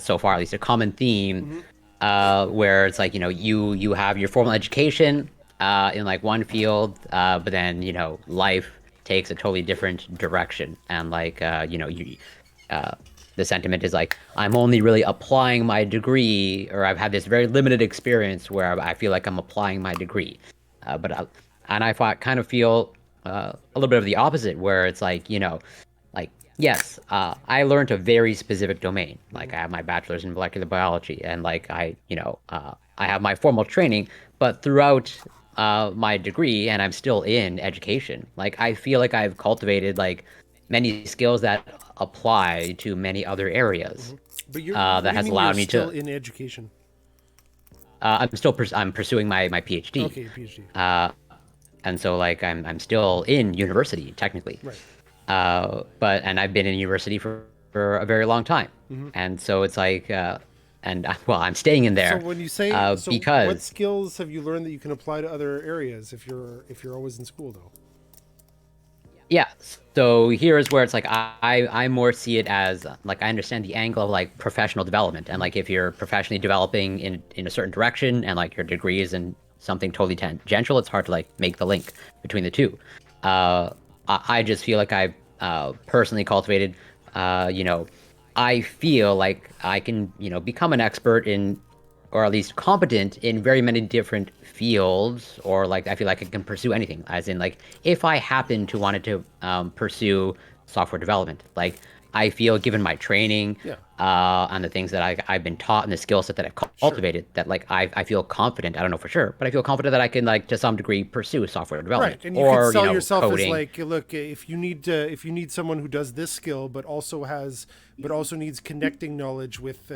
so far at least a common theme, where it's like, you have your formal education in like one field, but then life takes a totally different direction, and like the sentiment is like, I'm only really applying my degree, or I've had this very limited experience where I feel like I'm applying my degree, and I kind of feel a little bit of the opposite, where it's like, yes, I learned a very specific domain. Like I have my bachelor's in molecular biology, and like I have my formal training, but throughout my degree, and I'm still in education, like I feel like I've cultivated like many skills that apply to many other areas. But that has allowed me still to in education. I'm pursuing my PhD. Okay, PhD. And so like I'm still in university technically. Right. And I've been in university for a very long time. And so it's like, I'm staying in there. So when you say, because what skills have you learned that you can apply to other areas if you're always in school though? Yeah, so here is where it's like I more see it as like I understand the angle of like professional development and like if you're professionally developing in a certain direction and like your degree is in something totally tangential, it's hard to like make the link between the two. I just feel like I personally cultivated, you know, I feel like I can become an expert in or at least competent in very many different fields, or like I feel like I can pursue anything. As in, like if I happen to wanted to pursue software development, like I feel given my training Yeah. and the things that I've been taught and the skill set that I've Sure. cultivated, that like I feel confident. I don't know for sure, but I feel confident that I can like to some degree pursue software Right, development and you could or sell yourself as coding. like, look, if you need someone who does this skill, but also needs connecting knowledge with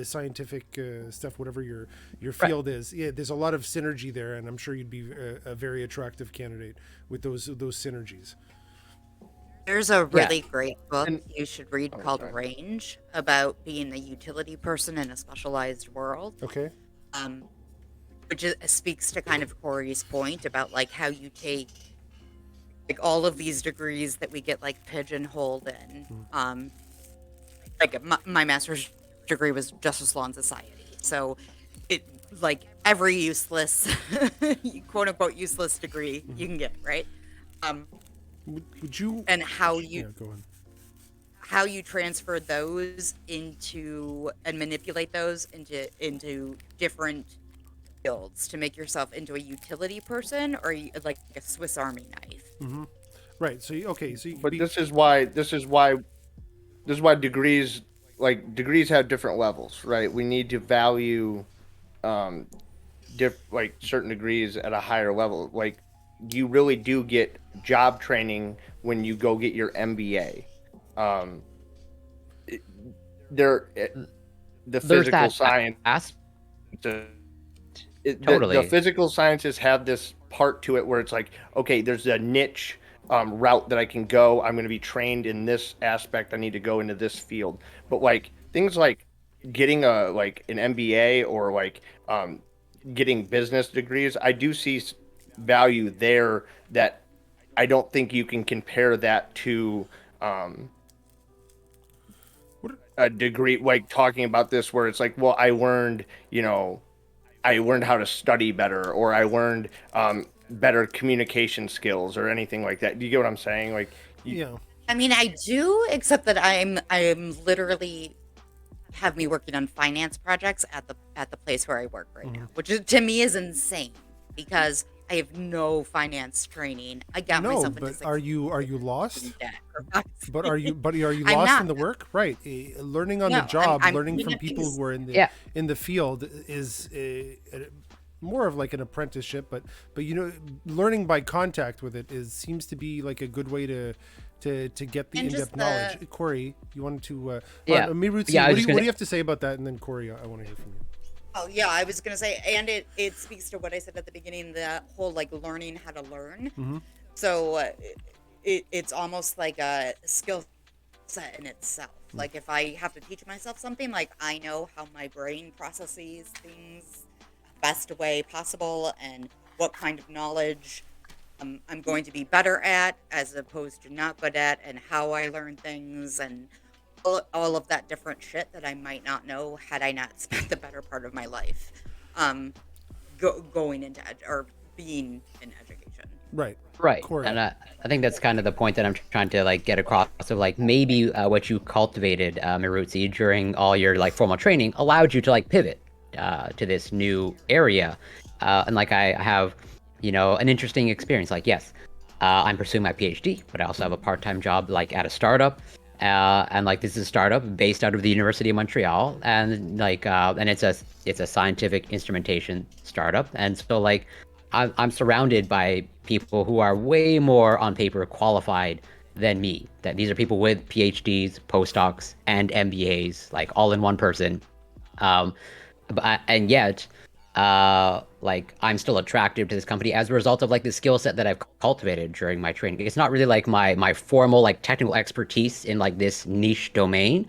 scientific stuff, whatever your Right. field is. Yeah, there's a lot of synergy there, and I'm sure you'd be a very attractive candidate with those synergies. There's a Yeah. really great book And you should read oh, called sorry. Range about being a utility person in a specialized world. Okay. Um, which speaks to kind of Corey's point about like how you take like all of these degrees that we get like pigeonholed in. Like my master's degree was justice law and society, so it like every useless quote unquote useless degree you can get, right? Um, Would you? and Yeah, go on. how you transfer those into and manipulate those into different fields to make yourself into a utility person or like a Swiss Army knife. Right. So okay. So you could But be. this is why degrees have different levels, right? We need to value um like certain degrees at a higher level. Like you really do get job training when you go get your MBA. Um, it- there, the There's physical that science, the, the totally. physical sciences have this part to it where it's like, okay, there's a niche route that I can go. I'm going to be trained in this aspect. I need to go into this field. But like things like getting a like an MBA or like getting business degrees, I do see value there that I don't think you can compare that to um, What, a degree. Like talking about this, where it's like, well, I learned how to study better, or I learned better communication skills, or anything like that. Do you get what I'm saying? Like, you, yeah. I mean, I do, except that I'm literally have me working on finance projects at the place where I work right now, which is, to me is insane because I have no finance training. I got No, myself into but six are you in lost? debt. For fuck's But sake. are you I'm lost not. in the work? Right. Learning on the No, I'm job, I'm learning putting from up people these. who are Yeah. in the field is more of like an apprenticeship, but learning by contact with it is seems to be like a good way to get the And in-depth just knowledge. the Corey, you wanted to Yeah. MiRootsie, Yeah, I was just what gonna do you have to say about that? And then Corey, I want to hear from you. Oh yeah, I was gonna say, and it speaks to what I said at the beginning, the whole like learning how to learn. So it's almost like a skill set in itself. Like if I have to teach myself something, like I know how my brain processes things best way possible and what kind of knowledge I'm going to be better at as opposed to not good at, and how I learn things and all of that different shit that I might not know had I not spent the better part of my life um, going into or being in education. Right. Right, Corey. and I think that's kind of the point that I'm trying to like get across. Of like maybe what you cultivated, Miroutsi, during all your like formal training allowed you to like pivot to this new area, and like I have, an interesting experience. Like yes, I'm pursuing my PhD, but I also have a part-time job like at a startup, and like this is a startup based out of the University of Montreal, and like and it's a scientific instrumentation startup, and so like I'm surrounded by people who are way more on paper qualified than me. That these are people with PhDs, postdocs, and MBAs, like all in one person. Um, and yet, like I'm still attractive to this company as a result of like the skill set that I've cultivated during my training. It's not really like my formal like technical expertise in like this niche domain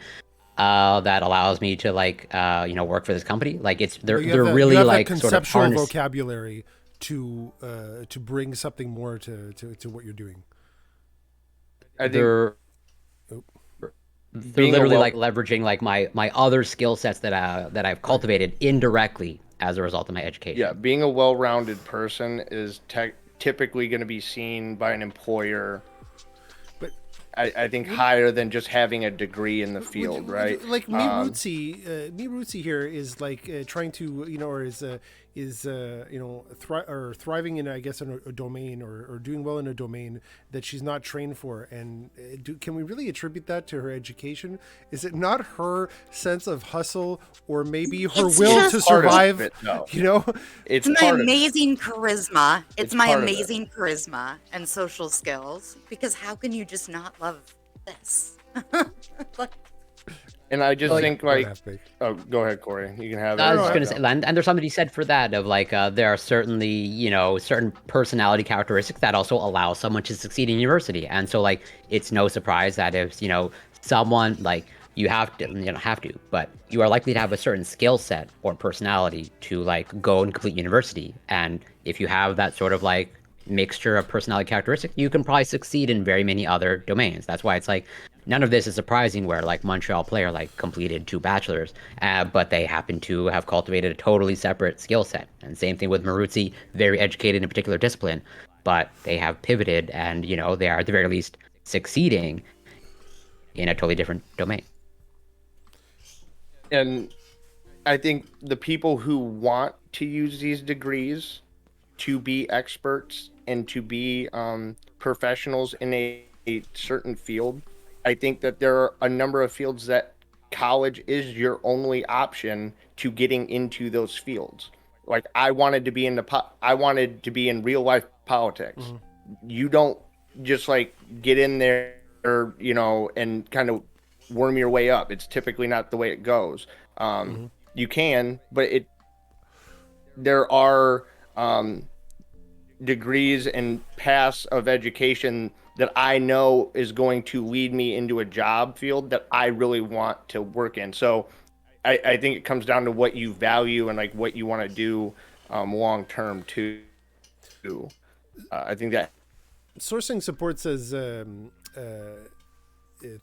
that allows me to like work for this company. Like it's But they're you really have that like sort of conceptual harness. vocabulary to bring something more to what you're doing. I think they're Oop. they're being a literally well, like leveraging like my other skill sets that I've Right. cultivated indirectly as a result of my yeah, education. being a well-rounded person is typically going to be seen by an employer. But I think wouldn't higher than just having a degree in the field, right? like MiRootsie here is like trying to or is thriving in I guess in a domain or doing well in a domain that she's not trained for, and can we really attribute that to her education? Is it not her sense of hustle or maybe her It's will just to Part of survive? it, no. You know, It's my part of it. amazing charisma. It's It's my part of it. amazing charisma and social skills. Because how can you just not love this? Like, And I just Like- think Go ahead, like, Half-Baked. oh, go ahead, Corey. You can have it. I was no, just I gonna say, and there's something to be said for that. Of like, there are certainly, certain personality characteristics that also allow someone to succeed in university. And so, like, it's no surprise that if someone like you have to, but you are likely to have a certain skill set or personality to like go and complete university. And if you have that sort of like mixture of personality characteristics, you can probably succeed in very many other domains. That's why it's like none of this is surprising where like Montreal player like completed 2 bachelors, but they happen to have cultivated a totally separate skill set. And same thing with MiRootsie, very educated in a particular discipline, but they have pivoted and they are at the very least succeeding in a totally different domain. And I think the people who want to use these degrees to be experts and to be professionals in a certain field, I think that there are a number of fields that college is your only option to getting into those fields. Like I wanted to be I wanted to be in real life politics. You don't just like get in there, and kind of worm your way up. It's typically not the way it goes. You can, but there are degrees and paths of education that I know is going to lead me into a job field that I really want to work in. So I think it comes down to what you value and like what you want to do long term too. I think that Sourcing support says,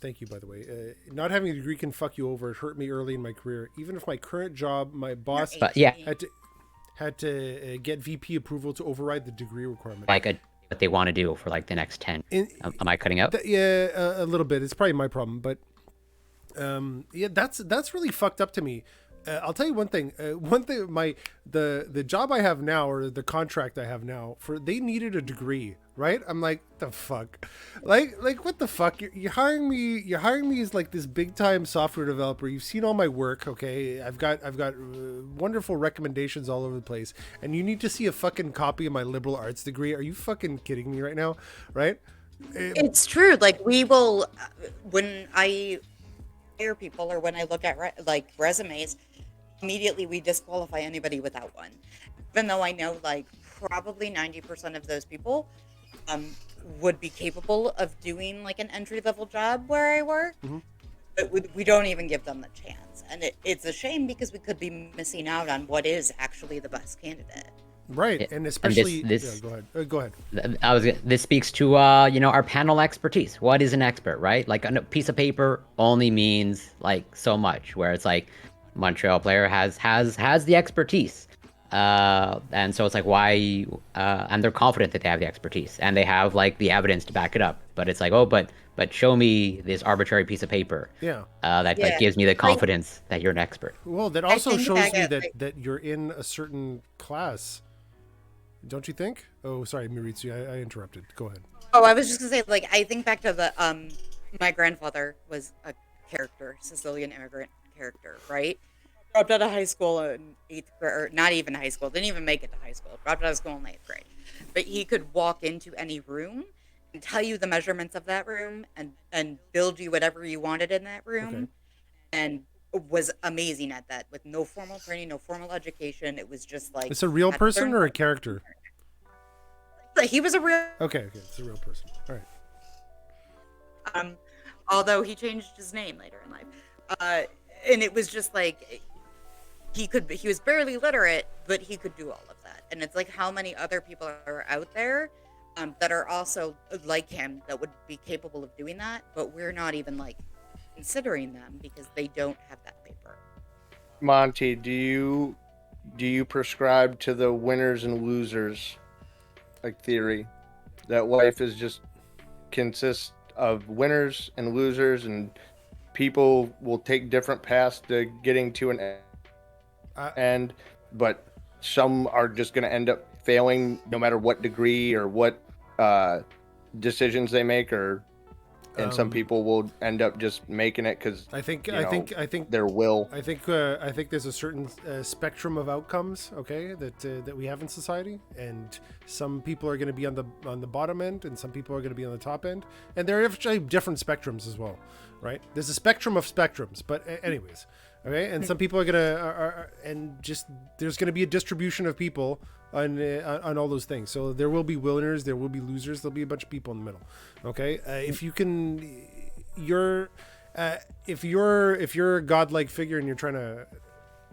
thank you, by the way. Not having a degree can fuck you over. It hurt me early in my career. Even if my current job, my boss But yeah, had to get VP approval to override the degree requirement. like what they want to do for like the next 10. Am I cutting out? Yeah, a little bit. It's probably my problem, but yeah, that's really fucked up to me. I'll tell you one thing. The job I have now, or the contract I have now, they needed a degree, right? I'm like, the fuck, like what the fuck? You're hiring me. You're hiring me as like this big time software developer. You've seen all my work, okay? I've got wonderful recommendations all over the place, and you need to see a fucking copy of my liberal arts degree. Are you fucking kidding me right now? Right? it's true. Like we will, when I hire people or when I look at resumes, immediately we disqualify anybody without one. Even though I know like probably 90% of those people would be capable of doing like an entry level job where I work, but we don't even give them the chance. And it's a shame because we could be missing out on what is actually the best candidate. Right, and especially this yeah, go ahead. This speaks to our panel expertise. What is an expert, right? Like a piece of paper only means like so much. Where it's like Montreal player has the expertise, and so it's like why and they're confident that they have the expertise and they have like the evidence to back it up. But it's like, oh, but show me this arbitrary piece of paper. Yeah. That gives me the confidence that you're an expert. Well, that also think shows me that, that you're in a certain class. Don't you think? Oh, sorry, MiRootsie, I interrupted. Go ahead. Oh, I was just gonna say, like, I think back to the my grandfather was a character, Sicilian immigrant character, right? Dropped out of high school in 8th grade, or not even high school, didn't even make it to high school. Dropped out of school in 8th grade, but he could walk into any room and tell you the measurements of that room and build you whatever you wanted in that room, and was amazing at that with no formal training, no formal education. It was just like It's a real person or a character? He was a real. Okay, it's a real person. All right. Although he changed his name later in life, and it was just like he was barely literate, but he could do all of that. And it's like how many other people are out there that are also like him that would be capable of doing that, but we're not even like considering them because they don't have that paper. Monty, do you prescribe to the winners and losers like theory that life is just consists of winners and losers, and people will take different paths to getting to an I, end, but some are just going to end up failing no matter what degree or what uh, decisions they make, or and some people will end up just making it because I think their will. I think there's a certain spectrum of outcomes, okay, that we have in society, and some people are going to be on the bottom end, and some people are going to be on the top end, and there are actually different spectrums as well, right? There's a spectrum of spectrums, but anyways, okay, and some people are gonna and just there's going to be a distribution of people on all those things. So there will be winners, there will be losers, there'll be a bunch of people in the middle. Okay, if you can, if you're a godlike figure and you're trying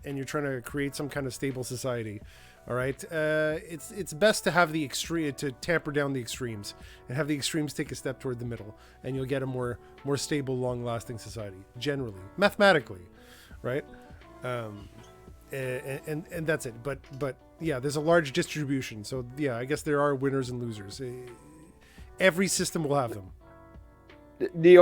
to create some kind of stable society, all right, it's best to have the extreme, to tamper down the extremes and have the extremes take a step toward the middle, and you'll get a more stable, long-lasting society generally, mathematically, right? And that's it. But yeah, there's a large distribution. So yeah, I guess there are winners and losers. Every system will have them. The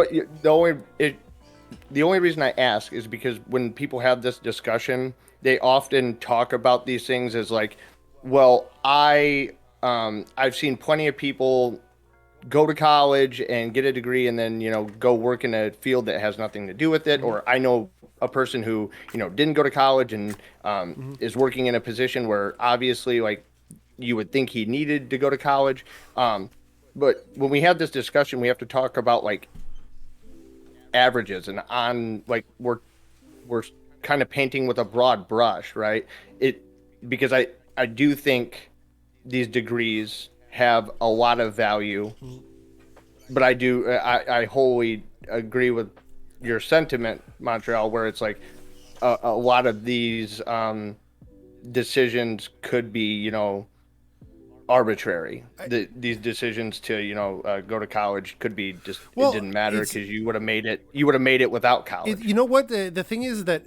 only reason I ask is because when people have this discussion, they often talk about these things as like, well, I've seen plenty of people go to college and get a degree and then go work in a field that has nothing to do with it, or I know a person who didn't go to college and is working in a position where obviously like you would think he needed to go to college, but when we have this discussion we have to talk about like averages, and on like we're kind of painting with a broad brush, right? Because I do think these degrees have a lot of value, but I wholly agree with your sentiment, Montreal, where it's like a lot of these decisions could be arbitrary. These decisions to go to college could be just it didn't matter because you would have made it without college. You know what, the thing is that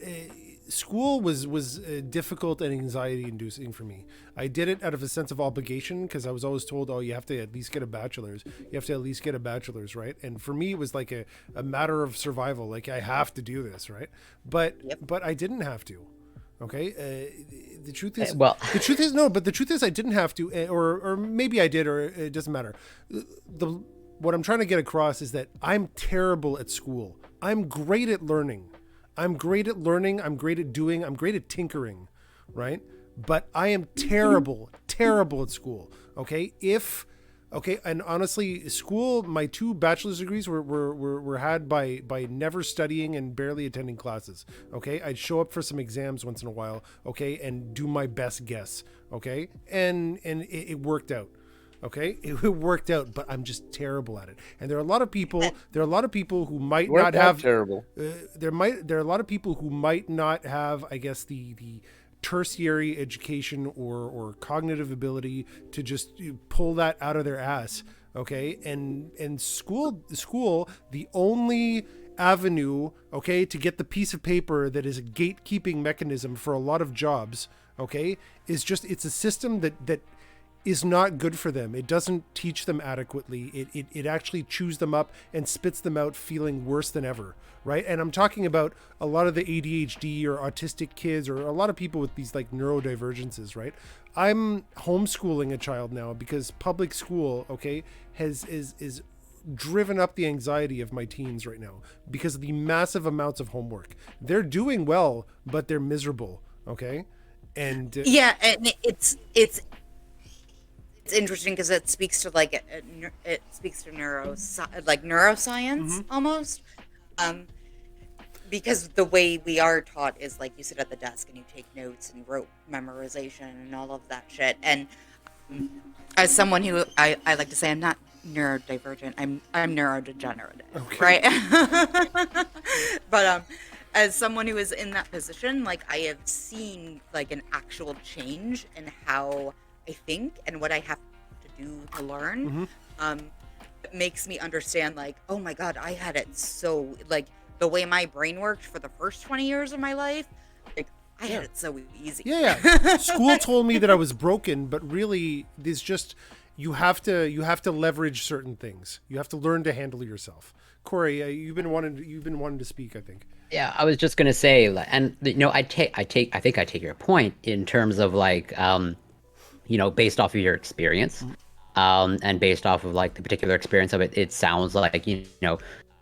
school was difficult and anxiety inducing for me. I did it out of a sense of obligation because I was always told, oh, you have to at least get a bachelor's. You have to at least get a bachelor's, right? And for me, it was like a matter of survival. Like I have to do this, right? But I didn't have to. Okay. The truth is, the truth is I didn't have to, or maybe I did, or it doesn't matter. What I'm trying to get across is that I'm terrible at school. I'm great at learning. I'm great at doing, I'm great at tinkering, right? But I am terrible at school. Okay. And honestly, school, my 2 bachelor's degrees were had by never studying and barely attending classes. Okay. I'd show up for some exams once in a while. Okay. And do my best guess. Okay. And it worked out. Okay, it worked out, but I'm just terrible at it. And there are a lot of people. Who might not have terrible. There are a lot of people who might not have, I guess, the tertiary education or cognitive ability to just pull that out of their ass. Okay, and school, the only avenue, okay, to get the piece of paper that is a gatekeeping mechanism for a lot of jobs. Okay, it's a system that is not good for them. It doesn't teach them adequately. It actually chews them up and spits them out feeling worse than ever, right? And I'm talking about a lot of the ADHD or autistic kids, or a lot of people with these like neurodivergences, right? I'm homeschooling a child now because public school, okay, is driven up the anxiety of my teens right now because of the massive amounts of homework. They're doing well, but they're miserable, okay? And and it's interesting because it speaks to neuroscience almost, because the way we are taught is like you sit at the desk and you take notes and rote memorization and all of that shit. And as someone who I like to say I'm not neurodivergent, I'm neurodegenerative, right? But as someone who is in that position, like I have seen like an actual change in how I think and what I have to do to learn. Mm-hmm. It makes me understand, like, oh my God, I had it so, like, the way my brain worked for the first 20 years of my life, like, I had it so easy. Yeah. School told me that I was broken, but really, there's just you have to leverage certain things. You have to learn to handle yourself. Corey, you've been wanting to speak, I think. Yeah, I was just gonna say, and I think I take your point in terms of like, based off of your experience, and based off of like the particular experience of it, it sounds like,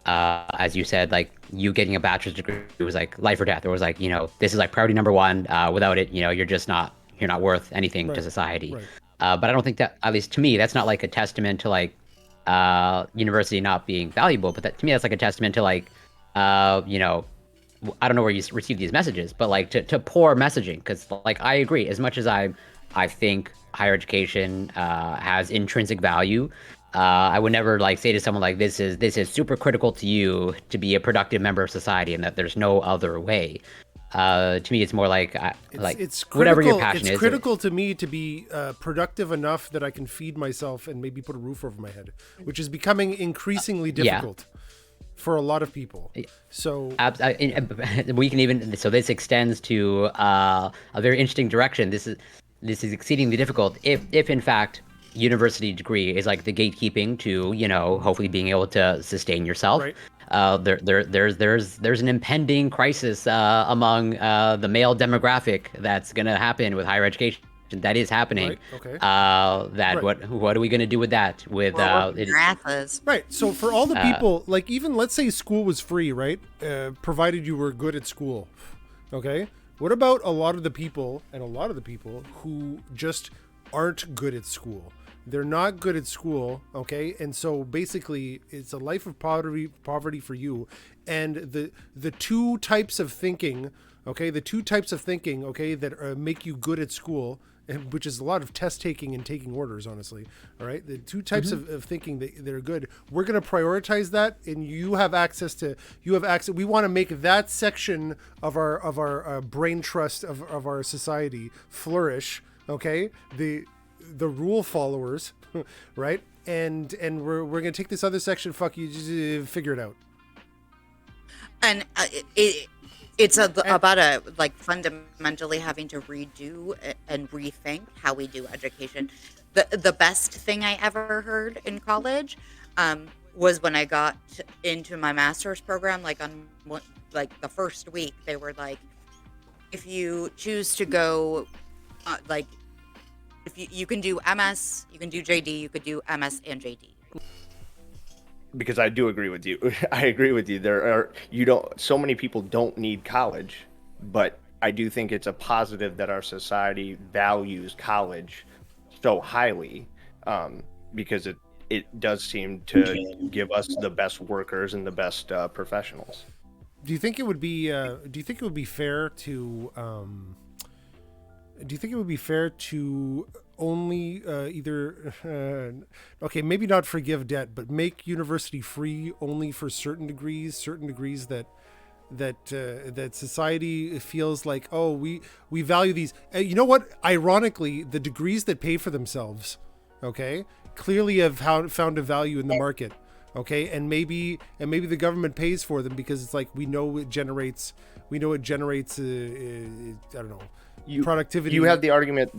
as you said, like you getting a bachelor's degree, it was like life or death. It was like, this is like priority number one. Without it, you're not worth anything to society. Right. But I don't think that, at least to me, that's not like a testament to like, university not being valuable. But that, to me, that's like a testament to like, I don't know where you receive these messages, but like to poor messaging. Because like I agree, as much as I think higher education has intrinsic value. I would never like say to someone like this is super critical to you to be a productive member of society, and that there's no other way. To me, it's more like It's whatever critical, your passion is. It's critical to me to be productive enough that I can feed myself and maybe put a roof over my head, which is becoming increasingly difficult for a lot of people. So we can even, so this extends to a very interesting direction. This is exceedingly difficult if in fact university degree is like the gatekeeping to hopefully being able to sustain yourself. Right. There's an impending crisis among the male demographic that's gonna happen with higher education. That is happening. Right. Okay. Right. What are we gonna do with that? With right. So for all the people, like even let's say school was free, right? Provided you were good at school. Okay. What about a lot of the people who just aren't good at school? They're not good at school, okay? And so basically it's a life of poverty for you. And the two types of thinking, okay, that make you good at school, which is a lot of test taking and taking orders, honestly, all right? The two types of thinking that are good, we're going to prioritize that, and you have access. We want to make that section of our brain trust of our society flourish, okay? The rule followers, right? And we're gonna take this other section. Fuck you, just figure it out. And it's about like fundamentally having to redo and rethink how we do education. The best thing I ever heard in college was when I got into my master's program. Like on the first week, they were like, if you choose to go, if you can do MS, you can do JD, you could do MS and JD. Because I do agree with you. I agree with you. So many people don't need college, but I do think it's a positive that our society values college so highly, because it does seem to give us the best workers and the best professionals. Do you think it would be fair to only maybe not forgive debt, but make university free only for certain degrees that society feels like, oh, we value these. You know what? Ironically, the degrees that pay for themselves, okay, clearly have found a value in the market, okay, and maybe the government pays for them because it's like we know it generates I don't know, productivity. You have the argument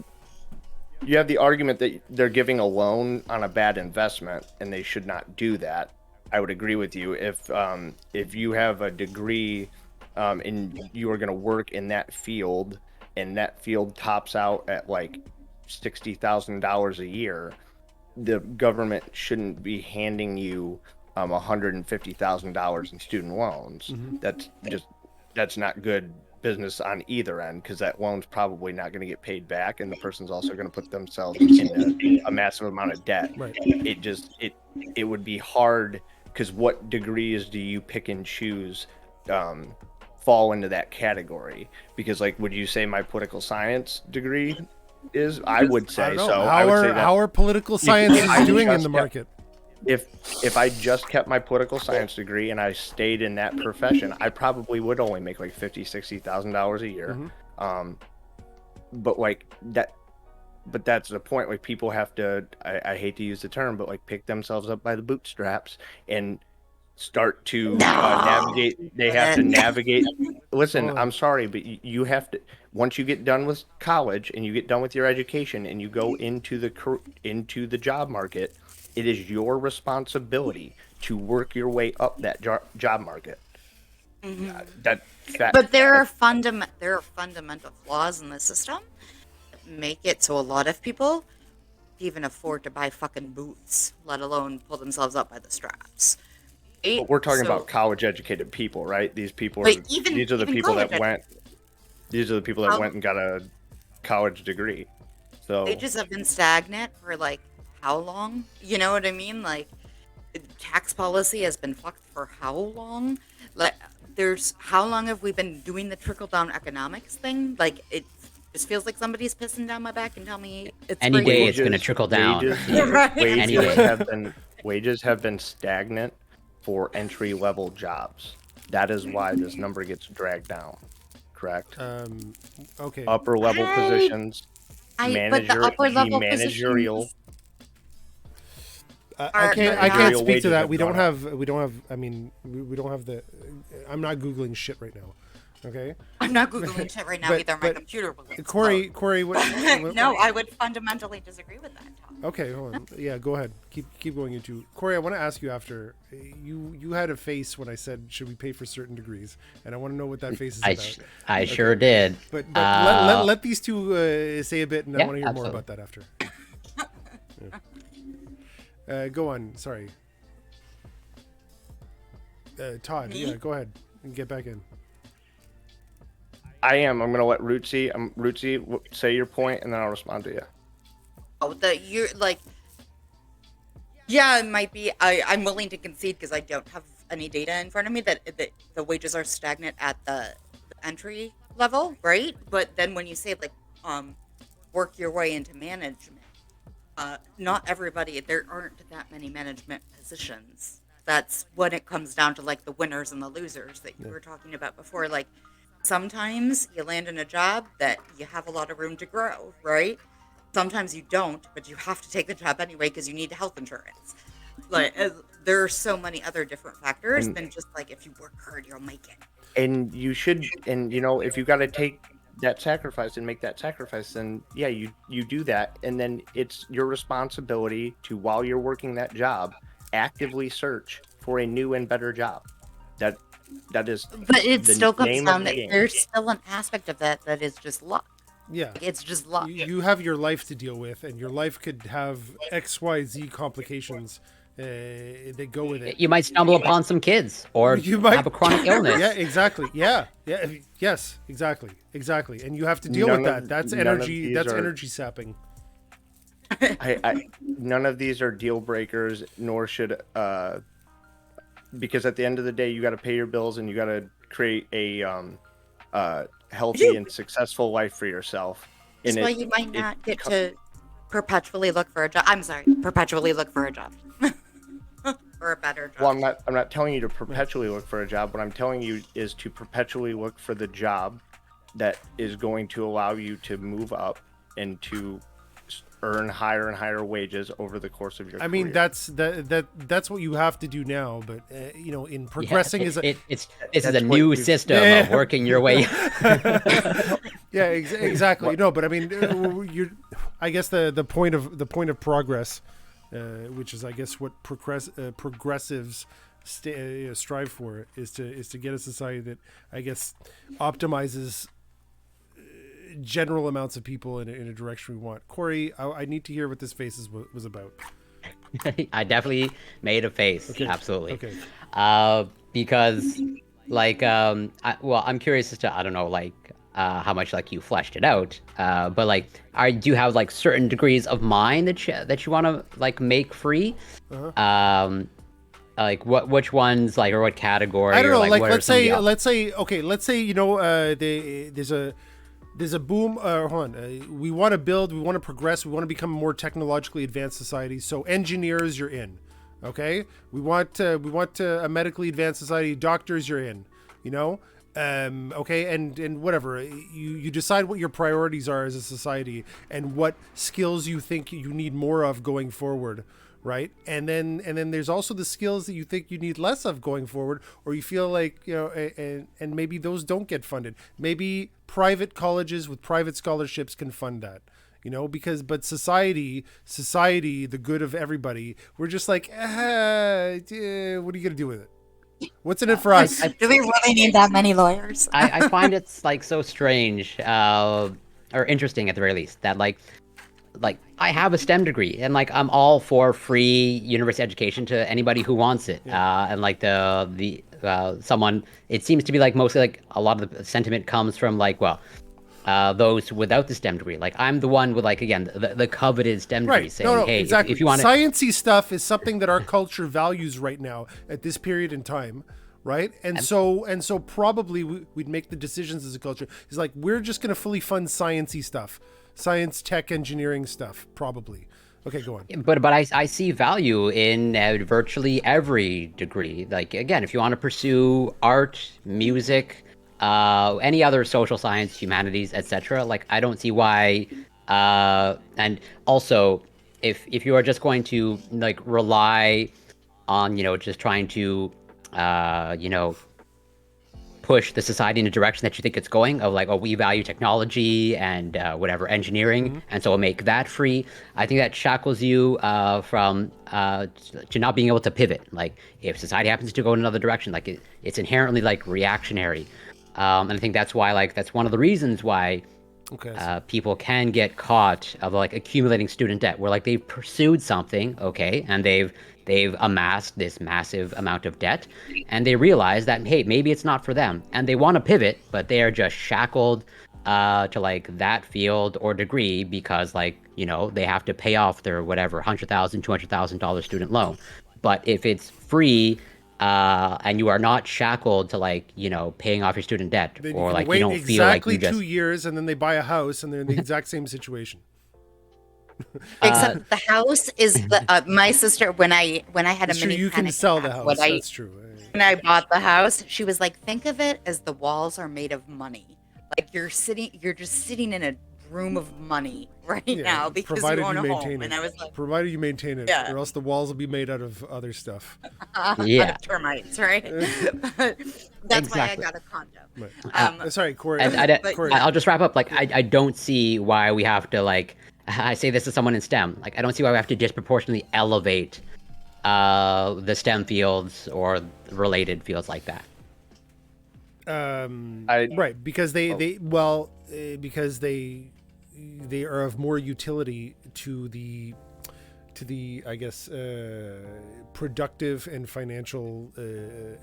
that they're giving a loan on a bad investment, and they should not do that. I would agree with you. If you have a degree, and you are going to work in that field, and that field tops out at like $60,000 a year, the government shouldn't be handing you $150,000 in student loans. Mm-hmm. That's not good business on either end, because that loan's probably not going to get paid back, and the person's also going to put themselves in a massive amount of debt. Right. It would be hard, because what degrees do you pick and choose fall into that category? Because like, would you say my political science degree is? I would say so. How are political sciences doing in the market? If I just kept my political science degree and I stayed in that profession, I probably would only make like $50,000-$60,000 a year. Mm-hmm. But like that, but that's the point. Like people have to, I hate to use the term, but like pick themselves up by the bootstraps and start to navigate. They have to navigate. Listen, Hold on. I'm sorry, but you have to. Once you get done with college and you get done with your education and you go into the job market, it is your responsibility to work your way up that job market. That fact. But there are fundamental flaws in the system that make it so a lot of people can't even afford to buy fucking boots, let alone pull themselves up by the straps. Right? But we're talking So- about college-educated people, right? These people are. But even- These are the even people that college went. These are the people that How- went and got a college degree. So wages have been stagnant for like how long? You know what I mean? Like tax policy has been fucked for how long? Like how long have we been doing the trickle down economics thing? Like it just feels like somebody's pissing down my back and tell me it's Any great. day it's going to trickle down. Right. Anyway. Wages have been stagnant for entry-level jobs. That is why this number gets dragged down. Correct. Okay. Upper level positions, but the manager, upper level managerial. positions- I can't managerial speak to wages that. have We don't gone up. have. We don't have. I mean, we don't have the. I'm not googling shit right now. Okay. I'm not googling shit right now But- either. My but computer will explode. Corey, what, No, I would fundamentally disagree with that, Tom. Okay, hold on. Yeah, go ahead. Keep going into Corey. I want to ask you after you had a face when I said should we pay for certain degrees, and I want to know what that face is about. I sure did. But let these two say a bit, and I Yeah, want to hear absolutely. more about that after. Yeah. Go on. Sorry, Todd. Me? Yeah, go ahead and get back in. I am. I'm going to let Rootsie say your point, and then I'll respond to you. Oh, you're like, yeah, it might be. I'm willing to concede because I don't have any data in front of me that the wages are stagnant at the entry level, right? But then when you say like, work your way into management, not everybody. There aren't that many management positions. That's when it comes down to like the winners and the losers that you were talking about before. Like sometimes you land in a job that you have a lot of room to grow, right? Sometimes you don't, but you have to take the job anyway because you need health insurance. Like there are so many other different factors than just like if you work hard, you'll make it. And you should, and if you got to take that sacrifice and make that sacrifice, then yeah, you do that, and then it's your responsibility to, while you're working that job, actively search for a new and better job. That is. But it the still comes name down of the that game. there's still an aspect of that is just luck. Yeah. Like, it's just luck. You have your life to deal with, and your life could have X, Y, Z complications that go with it. You might stumble upon some kids or You might have a chronic illness. Yeah, exactly. Yeah. Yes, exactly. And you have to deal with that. That's none of energy. these That's are- energy sapping. None of these are deal breakers, nor should because at the end of the day, you got to pay your bills and you got to create a healthy and successful life for yourself. That's And why it- you might it not get co- to perpetually look for a job. I'm sorry, perpetually look for a job. Or a better job. Well, I'm not telling you to perpetually look for a job. What I'm telling you is to perpetually look for the job that is going to allow you to move up and to earn higher and higher wages over the course of your I mean, career. that's what you have to do now. But in Yeah, progressing this is a that's what new you- system Yeah. of working your way. yeah, exactly. No, but I mean, I guess the point of progress, which is I guess what progressives strive for, is to get a society that I guess optimizes general amounts of people in a direction we want. Corey, I need to hear what this face was about. I definitely made a face. Absolutely. Okay. Because like I'm curious as to, I don't know, like how much like you fleshed it out, but like do you have like certain degrees of mind that you want to like make free? Like which ones, like, or what category? I don't know. Or, Like what are some of the let's say there's a boom. Hold on. We want to build. We want to progress. We want to become a more technologically advanced society. So engineers, you're in. Okay. We want a medically advanced society. Doctors, you're in. Okay, and whatever, you decide what your priorities are as a society and what skills you think you need more of going forward, right? And then there's also the skills that you think you need less of going forward, or you feel like, and maybe those don't get funded. Maybe private colleges with private scholarships can fund that. But society, the good of everybody, we're just like, what are you gonna do with it? What's in it for us? Do we really need that many lawyers? I find it's like so strange, or interesting at the very least, that like I have a STEM degree and like I'm all for free university education to anybody who wants it. And like the someone, it seems to be like mostly like a lot of the sentiment comes from like, well, those without the STEM degree. Like I'm the one with like, again, the coveted STEM degree, Right. saying, No, hey, exactly. if you want to, Sciencey stuff is something that our culture values right now at this period in time, right? And so probably we'd make the decisions as a culture. It's like we're just going to fully fund sciencey stuff, science, tech, engineering stuff, probably. Okay, go on. but I see value in virtually every degree. Like again, if you want to pursue art, music, any other social science, humanities, etc., like I don't see why. And also, if you are just going to like rely on just trying to push the society in a direction that you think it's going, of like, oh, we value technology and whatever engineering, and so we'll make that free. I think that shackles you from to not being able to pivot. Like if society happens to go in another direction, like it's inherently like reactionary. And I think that's why, like, that's one of the reasons why people can get caught of like accumulating student debt, where like they've pursued something, okay, and they've amassed this massive amount of debt, and they realize that, hey, maybe it's not for them, and they want to pivot, but they are just shackled to like that field or degree because like they have to pay off their whatever $100,000, $200,000 student loan. But if it's free, and you are not shackled to like paying off your student debt, Then or you like wait you don't feel like exactly you just 2 years, and then they buy a house, and they're in the exact same situation. Except the house is my sister. When I had It's a true, mini you can panic sell the attack, house. That's true. when I bought the house, she was like, "Think of it as the walls are made of money. Like you're just sitting in a room of money right now because you own a home." And I was like, provided you maintain it, Yeah. or else the walls will be made out of other stuff. out Yeah. of termites, right? But that's why I Exactly. got a condo. Right. Sorry, Corey. But Corey. yeah. I'll just wrap up. Like, I don't see why we have to, like, I say this to someone in STEM. Like, I don't see why we have to disproportionately elevate the STEM fields or related fields like that. Right, because because they are of more utility to the I guess productive and financial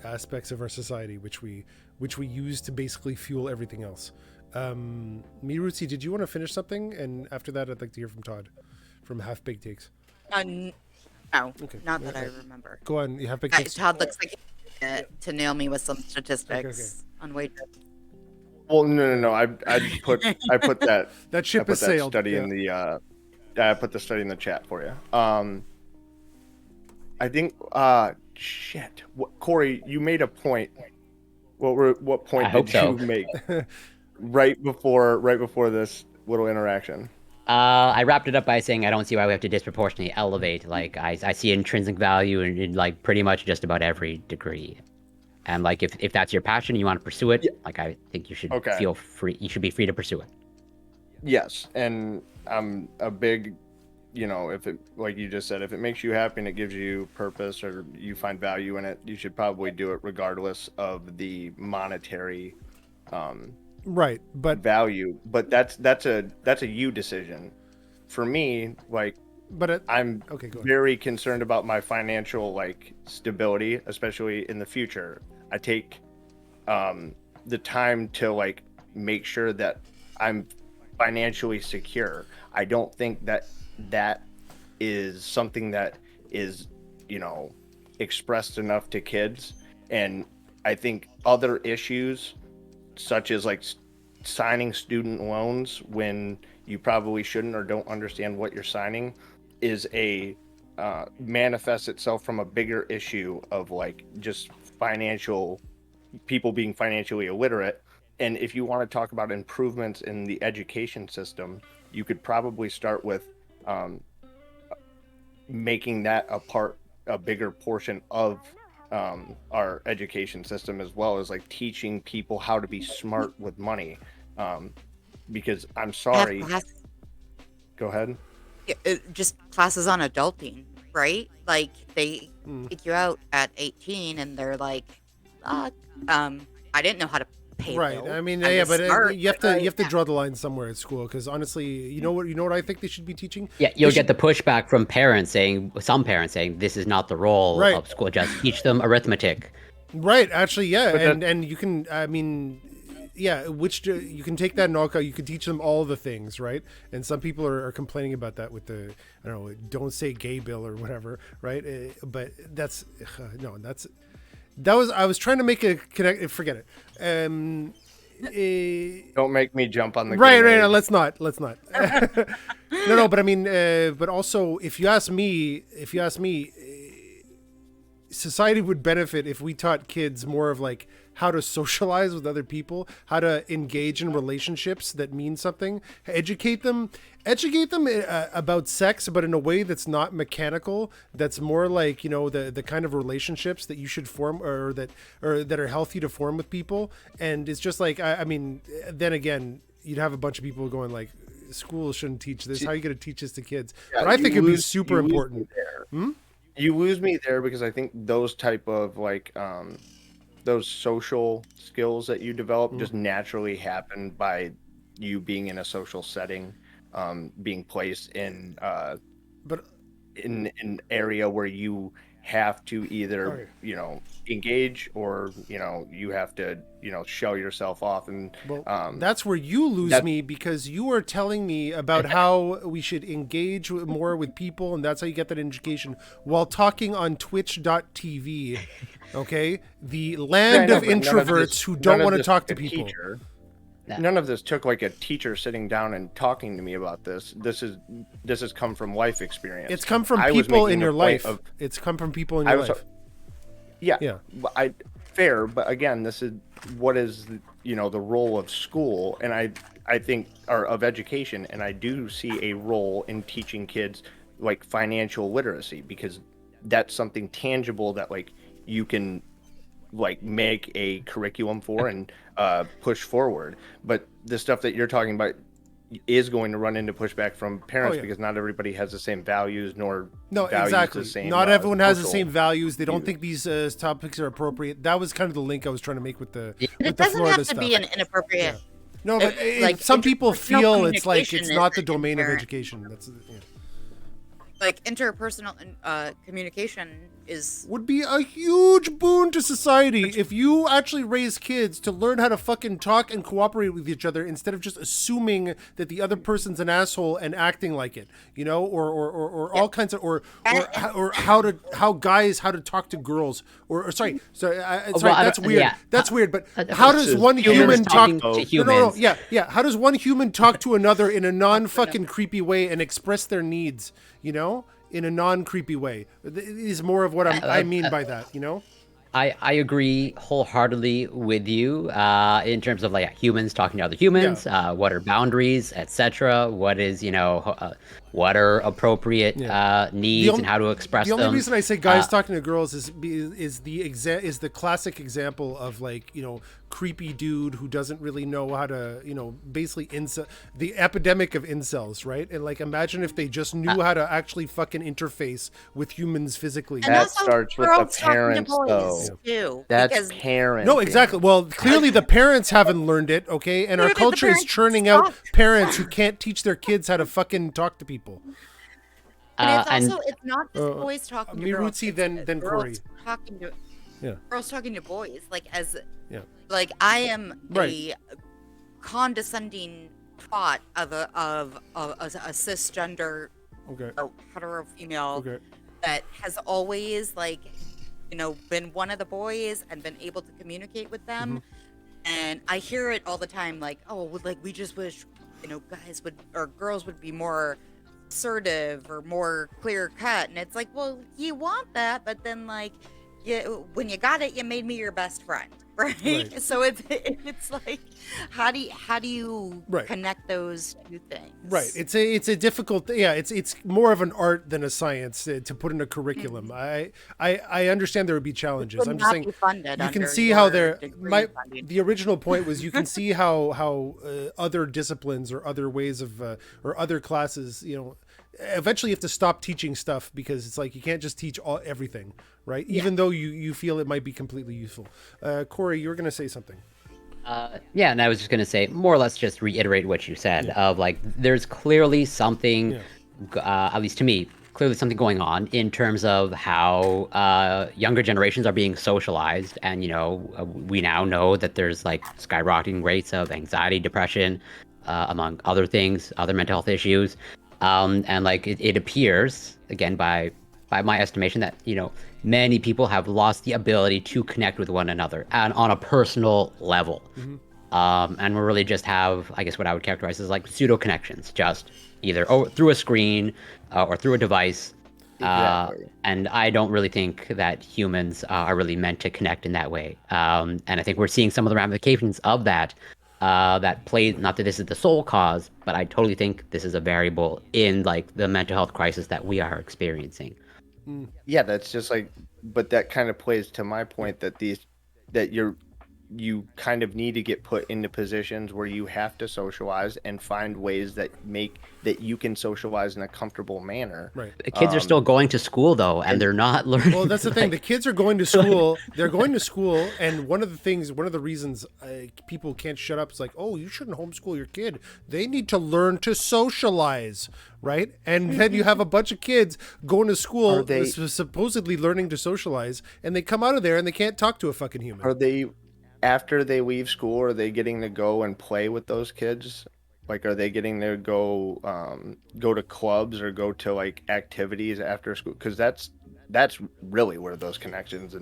aspects of our society, which we use to basically fuel everything else. MiRootsie, did you want to finish something? And after that, I'd like to hear from Todd from HalfBakedTakes. No, Okay. not that I remember. Go on, you HalfBakedTakes. Todd looks like to nail me with some statistics on wages. Well, no. I put that That ship has sailed. Study in the I put the study in the chat for you. I think Corey, you made a point. What point did you make right before this little interaction? I wrapped it up by saying I don't see why we have to disproportionately elevate. Like I see intrinsic value in like pretty much just about every degree, and like if that's your passion, you want to pursue it. Like I think you should feel free. You should be free to pursue it. Yes, and I'm a big, if it, like you just said, if it makes you happy and it gives you purpose or you find value in it, you should probably do it regardless of the monetary right, but value. But that's a you decision. For me, like, I'm very concerned about my financial like stability, especially in the future. I take the time to like make sure that I'm financially secure. I don't think that is something that is expressed enough to kids, and I think other issues such as like signing student loans when you probably shouldn't or don't understand what you're signing is manifests itself from a bigger issue of like just financial people being financially illiterate. And if you want to talk about improvements in the education system, you could probably start with making that a bigger portion of our education system, as well as like teaching people how to be smart with money. Because I'm Have sorry, class, go ahead. just classes on adulting, right? Like they kick you out at 18, and they're like, uh, I didn't know how to pay a Right. bill. I mean, I'm yeah, just but smart, you have but, to like, draw the line somewhere at school, because honestly, you know what I think they should be teaching? Yeah, They you'll should- get the pushback from some parents saying this is not the role Right. of school. Just teach them arithmetic. Right. Actually, yeah, But and you can. I mean, yeah, you can take that knockout. You can teach them all the things, right? And some people are complaining about that with the I don't know, don't say gay bill or whatever, right? But that's no, that was I was trying to make a connect. Forget it. Don't make me jump on the Right, grenade. right. Let's not. No. But I mean, but also, if you ask me, society would benefit if we taught kids more of like how to socialize with other people, how to engage in relationships that mean something, educate them about sex, but in a way that's not mechanical, that's more like, you know, the kind of relationships that you should form, or that are healthy to form with people. And it's just like, I mean, then again, you'd have a bunch of people going like, school shouldn't teach this. How are you going to teach this to kids? Yeah, but I think it'd be super you lose me important. there. You lose me there, because I think those type of like those social skills that you develop just naturally happen by you being in a social setting, being placed in But in an area where you have to either Okay. you know, engage, or you know, you have to, you know, show yourself off. And well, that's where you lose that- me, because you are telling me about how we should engage more with people, and that's how you get that education, while talking on twitch.tv. Okay, the land Yeah, of but none introverts this- who none don't of want to this talk to took a people. teacher. Yeah. None of this took like a teacher sitting down and talking to me about this. This has come from life experience. It's come from I was people making in a your point life. of- It's come from people in I your was life. Yeah, Yeah. but fair, but again, this is what is, you know, the role of school, and I think, or of education, and I do see a role in teaching kids like financial literacy, because that's something tangible that like you can like make a curriculum for and push forward. But the stuff that you're talking about is going to run into pushback from parents, yeah. because not everybody has the same values, nor No, values exactly. the same, Not everyone has the social same values. They don't views. think these topics are appropriate. That was kind of the link I was trying to make with the It with the doesn't Florida have to stuff. be an inappropriate. No, but like, some people interpersonal feel it's like it's communication not the is domain of inherent. education. That's yeah. Like interpersonal communication is Would be a huge boon to society if you actually raise kids to learn how to fucking talk and cooperate with each other, instead of just assuming that the other person's an asshole and acting like it, you know, or all kinds of, or how to talk to girls, or sorry, that's weird. yeah. That's weird. But how does is one humans human talk? talking to No, humans. yeah. How does one human talk to another in a non-fucking creepy way and express their needs, you know, in a non-creepy way? Is more of what I mean by that, you know? I agree wholeheartedly with you in terms of like humans talking to other humans, what are boundaries, etc. What is, you know, what are appropriate needs and how to express The them. only reason I say guys talking to girls is the classic example of, like, you know, creepy dude who doesn't really know how to, you know, basically the epidemic of incels, right? And like, imagine if they just knew how to actually fucking interface with humans physically. and That also starts with the girls talking to parents, boys, though. too, That's because parents. No, exactly. Well, clearly the parents haven't learned it, okay? And our Clearly the culture is parents churning out suck. parents who can't teach their kids how to fucking talk to people. and it's and- also it's not just boys talking to girls. MiRootsie, it's then girls Corey. talking to Yeah. girls talking to boys, like as Yeah. like I am Right. a condescending thought of a cisgender Okay. hetero female Okay. that has always, like, you know, been one of the boys and been able to communicate with them. And I hear it all the time, like, oh, well, like, we just wish, you know, guys would, or girls would be more assertive or more clear cut. And it's like, well, you want that, but then, like, when you got it, you made me your best friend. right? Right. So it's like, how do you Right. connect those two things? Right. It's a difficult. Yeah. It's more of an art than a science to put in a curriculum. I understand there would be challenges. Would I'm just not saying be funded you can under see how your they're degree funding. the original point was you can see how other disciplines or other ways of or other classes, eventually you have to stop teaching stuff because it's like you can't just teach everything, right? Even though you feel it might be completely useful. Corey, you were going to say something. Yeah, and I was just gonna say, more or less, just reiterate what you said. Of like, there's clearly something, at least to me, clearly something going on in terms of how younger generations are being socialized, and we now know that there's like skyrocketing rates of anxiety, depression, among other things, other mental health issues, and like it appears again by my estimation that many people have lost the ability to connect with one another and on a personal level. And we really just have, I guess, what I would characterize as like pseudo connections, just either through a screen or through a device. Exactly. And I don't really think that humans are really meant to connect in that way. And I think we're seeing some of the ramifications of that. That plays, not that this is the sole cause, but I totally think this is a variable in like the mental health crisis that we are experiencing. Yeah, that's just like, but that kind of plays to my point that you kind of need to get put into positions where you have to socialize and find ways that you can socialize in a comfortable manner. Right. The kids are still going to school though, and they're not learning. Well, that's the thing. The kids are going to school. They're going to school, and one of the reasons people can't shut up is like, oh, you shouldn't homeschool your kid. They need to learn to socialize, right? And then you have a bunch of kids going to school, supposedly learning to socialize, and they come out of there and they can't talk to a fucking human. Are they, after they leave school, are they getting to go and play with those kids? Like, are they getting to go to clubs or go to like activities after school? Because that's really where those connections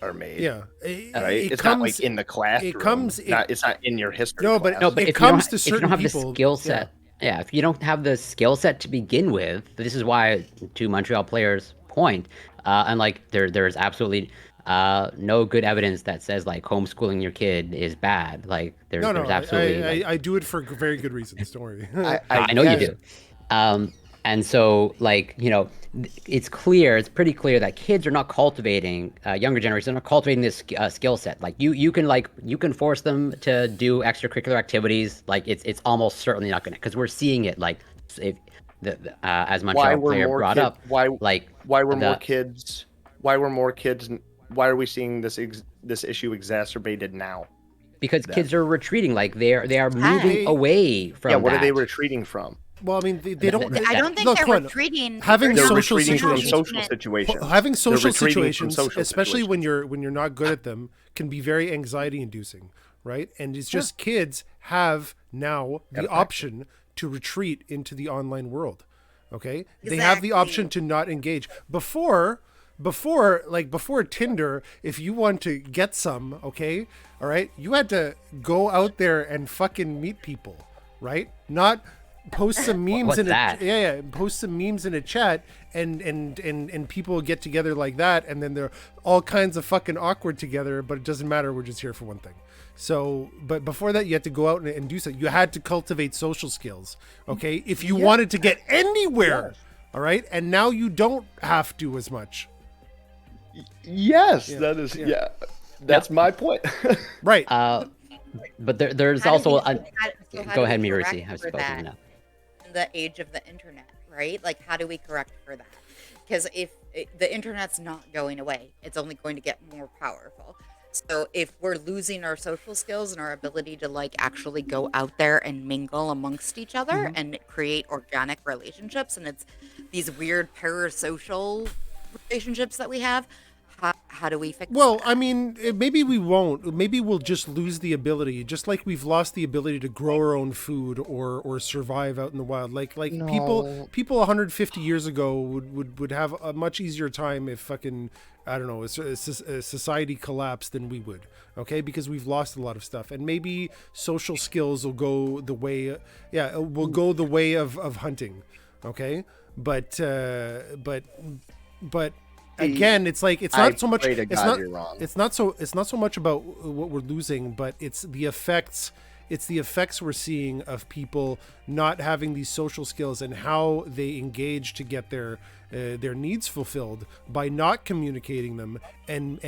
are made. Yeah, right. It's not like in the classroom. It's not in your history. No, class. but it comes to certain if you don't have people. The skill set, if you don't have the skill set to begin with, this is why, to Montreal players' point, and like there's absolutely no good evidence that says like homeschooling your kid is bad. Like there's absolutely. I do it for very good reasons. Don't worry. I know you do. And so like it's pretty clear that kids are not cultivating, younger generations are not cultivating this skill set. Like you can force them to do extracurricular activities. Like it's almost certainly not gonna, because we're seeing it like as Montreal player brought up. Why were more kids? Why are we seeing this issue exacerbated now? Because kids are retreating, like they are moving away from. Yeah, what are they retreating from? Well, I mean, they don't. I don't think they're retreating. Having they're social retreating from situations, social situations. Having social situations, especially when you're not good at them, can be very anxiety inducing, right? And it's just kids have now the option to retreat into the online world. Okay, they have the option to not engage. Before Tinder, if you want to get some, okay, all right, you had to go out there and fucking meet people, right? Not post some memes post some memes in a chat and people get together like that, and then they're all kinds of fucking awkward together, but it doesn't matter, we're just here for one thing. So, but before that, you had to go out and do something. You had to cultivate social skills, okay, if you wanted to get anywhere. All right, and now you don't have to as much. Yes, that is that's my point. Right. But there's also go ahead, MiRootsie. I suppose in the age of the internet, right? Like, how do we correct for that? Because if the internet's not going away, it's only going to get more powerful. So if we're losing our social skills and our ability to like actually go out there and mingle amongst each other and create organic relationships, and it's these weird parasocial relationships that we have, how do we fix that? I mean, maybe we won't. Maybe we'll just lose the ability, just like we've lost the ability to grow our own food or survive out in the wild. Like people 150 years ago would have a much easier time if fucking, I don't know, a society collapsed than we would. Okay, because we've lost a lot of stuff, and maybe social skills will go the way, the way of hunting. Okay, but again, it's like it's I not so much. pray to It's God not. you're wrong. It's not so much about what we're losing, but it's the effects. It's the effects we're seeing of people not having these social skills and how they engage to get their needs fulfilled by not communicating them and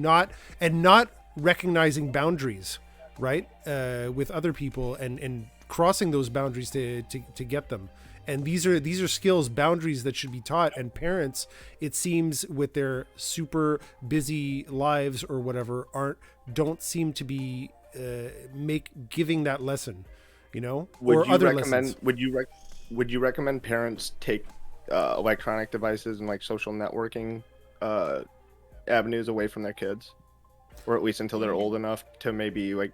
not recognizing boundaries, right, with other people and crossing those boundaries to get them. And these are skills, boundaries that should be taught. And parents, it seems, with their super busy lives or whatever, don't seem to be giving that lesson, Would you other recommend? lessons. Would you recommend parents take electronic devices and like social networking avenues away from their kids, or at least until they're old enough to maybe like?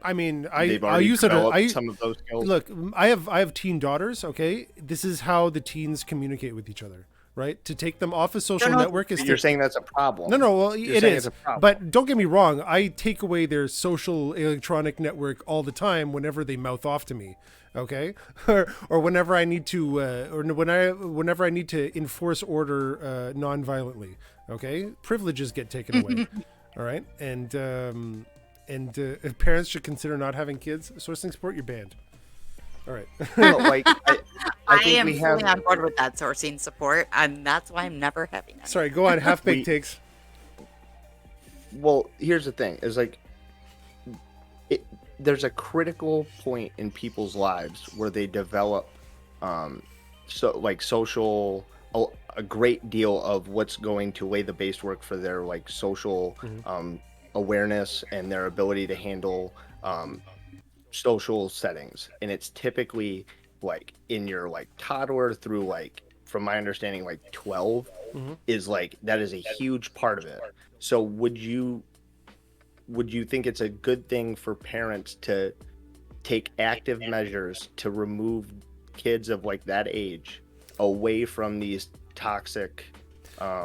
I mean, they've I already use it. developed some of those skills. Look, I have teen daughters. Okay, this is how the teens communicate with each other, right? To take them off a social network is You're saying that's a problem. No, well, You're it saying is. it's a problem. But don't get me wrong. I take away their social electronic network all the time whenever they mouth off to me, okay, or whenever I need to, whenever I need to enforce order non-violently, okay. Privileges get taken away, all right, and parents should consider not having kids. Sourcing support your band. All right. No, like I think am we fully have. on board with that sourcing support, and that's why I'm never having any. Sorry, go on. Half-baked takes. Well, here's the thing: is like, there's a critical point in people's lives where they develop, social, a great deal of what's going to lay the base work for their like social, awareness and their ability to handle, social settings. And it's typically like in your like toddler through like, from my understanding, like 12 is like, that is a huge part of it. So would you think it's a good thing for parents to take active measures to remove kids of like that age away from these toxic,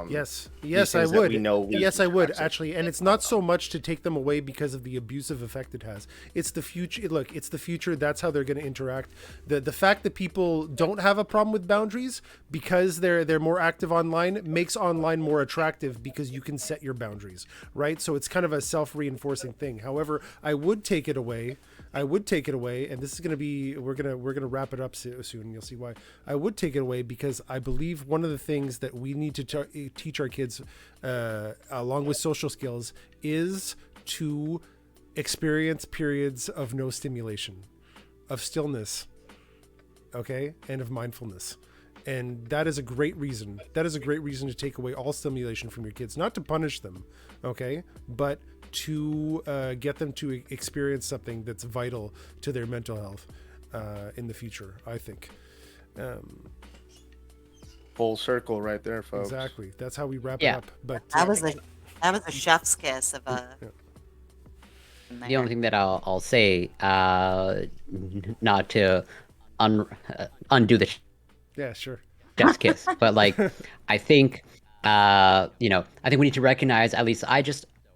Yes, these I things that would. we know lead Yes, to I would toxic actually, and it's not so much to take them away because of the abusive effect it has. It's the future. Look, it's the future. That's how they're going to interact. The fact that people don't have a problem with boundaries because they're more active online makes online more attractive because you can set your boundaries, right? So it's kind of a self-reinforcing thing. However, I would take it away. And this is going to be, we're going to wrap it up soon. And you'll see why. I would take it away because I believe one of the things that we need to teach our kids, along with social skills, is to experience periods of no stimulation, of stillness, okay, and of mindfulness. And that is a great reason. That is a great reason to take away all stimulation from your kids, not to punish them, okay, but to get them to experience something that's vital to their mental health in the future, I think. full circle right there, folks. Exactly. That's how we wrap Yeah. it up. But That was a chef's kiss of a. The only thing that I'll say, not to undo the yeah, sure. chef's kiss, but like, I think, I think we need to recognize, at least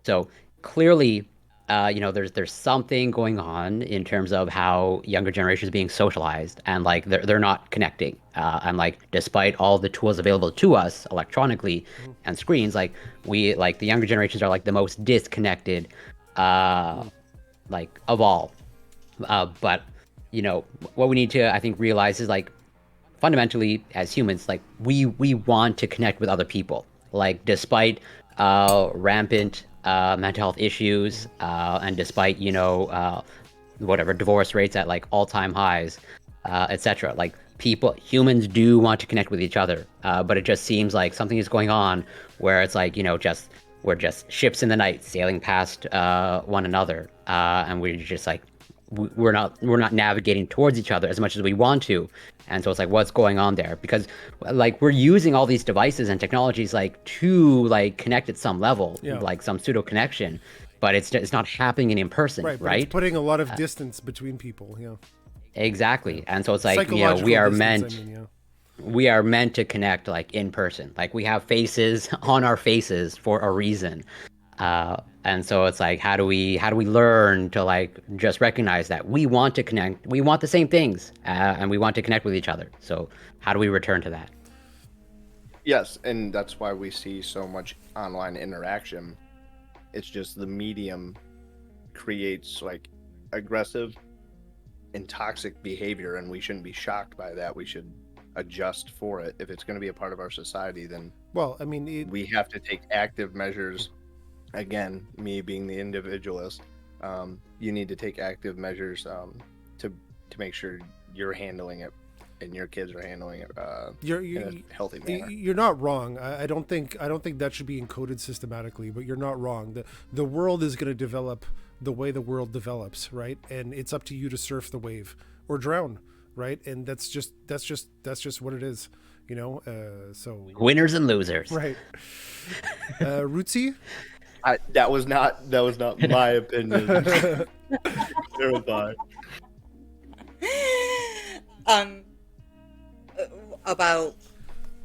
so clearly, there's something going on in terms of how younger generations being socialized, and like they're not connecting, and like despite all the tools available to us electronically and screens, like the younger generations are like the most disconnected, like of all. But what we need to, I think, realize is like fundamentally as humans, like we want to connect with other people, like despite rampant mental health issues, and despite whatever divorce rates at like all-time highs, etc. Like humans do want to connect with each other, but it just seems like something is going on where it's like we're just ships in the night sailing past one another, and we're just like we're not navigating towards each other as much as we want to. And so it's like, what's going on there? Because like we're using all these devices and technologies like to like connect at some level, like some pseudo connection, but it's not happening in person, Right. But right? it's putting a lot of distance between people. Exactly. And so it's like, Psychological we are distance, meant we are meant to connect like in person. Like we have faces on our faces for a reason. And so it's like, how do we learn to like just recognize that we want to connect, we want the same things, and we want to connect with each other. So how do we return to that? Yes, and that's why we see so much online interaction. It's just the medium creates like aggressive and toxic behavior, and we shouldn't be shocked by that. We should adjust for it. If it's going to be a part of our society, then Well, I mean, we have to take active measures. Again, me being the individualist, you need to take active measures to make sure you're handling it and your kids are handling it in a healthy manner. You're not wrong. I don't think that should be encoded systematically, but you're not wrong. The world is going to develop the way the world develops, right? And it's up to you to surf the wave or drown, right? And that's just what it is, you know. So Winners and losers. right. Rootsie? That was not my opinion. Terrified. About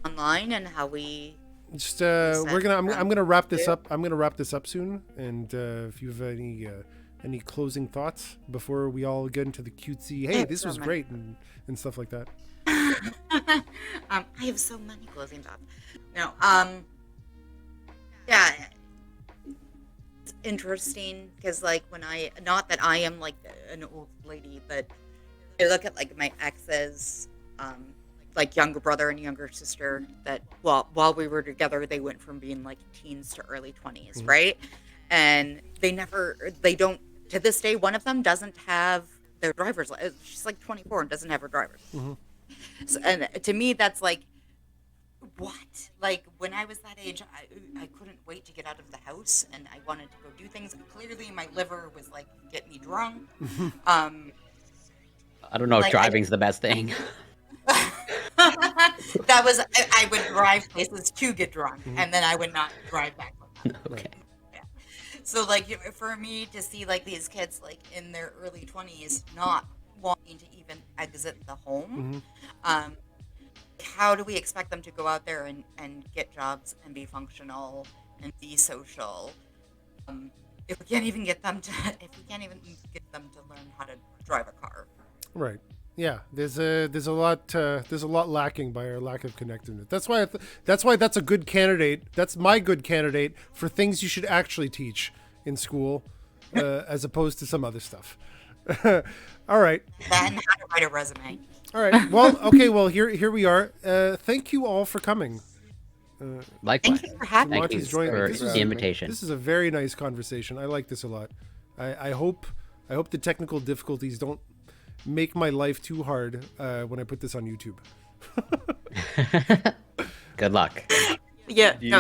online and how we Just I'm gonna wrap this up. I'm gonna wrap this up soon. And if you have any closing thoughts before we all get into the cutesy, hey, this was great and stuff like that. I have so many closing thoughts. No, yeah, it's interesting because like when not that I am like an old lady, but I look at like my ex's like younger brother and younger sister that while we were together they went from being like teens to early 20s, right? And they don't to this day, one of them doesn't have their driver's license. She's like 24 and doesn't have her driver's license. So, and to me that's like, what? Like when I was that age, I couldn't wait to get out of the house and I wanted to go do things. Clearly my liver was like, get me drunk. I don't know if Like, driving's the best thing. That was I would drive places to get drunk and then I would not drive back home. Okay. Yeah. So like for me to see like these kids like in their early 20s not wanting to even exit the home, how do we expect them to go out there and get jobs and be functional and be social if we can't even get them to learn how to drive a car? Right. Yeah. There's a lot lacking by our lack of connectedness. That's why that's a good candidate. That's my good candidate for things you should actually teach in school, as opposed to some other stuff. All right. Then how to write a resume. All right. Well, okay. Well, here we are. Thank you all for coming. Likewise. Thank you for having me. Thank you Monty's joining. for This is the invitation. This is a very nice conversation. I like this a lot. I hope the technical difficulties don't make my life too hard when I put this on YouTube. Good luck. Yeah. No,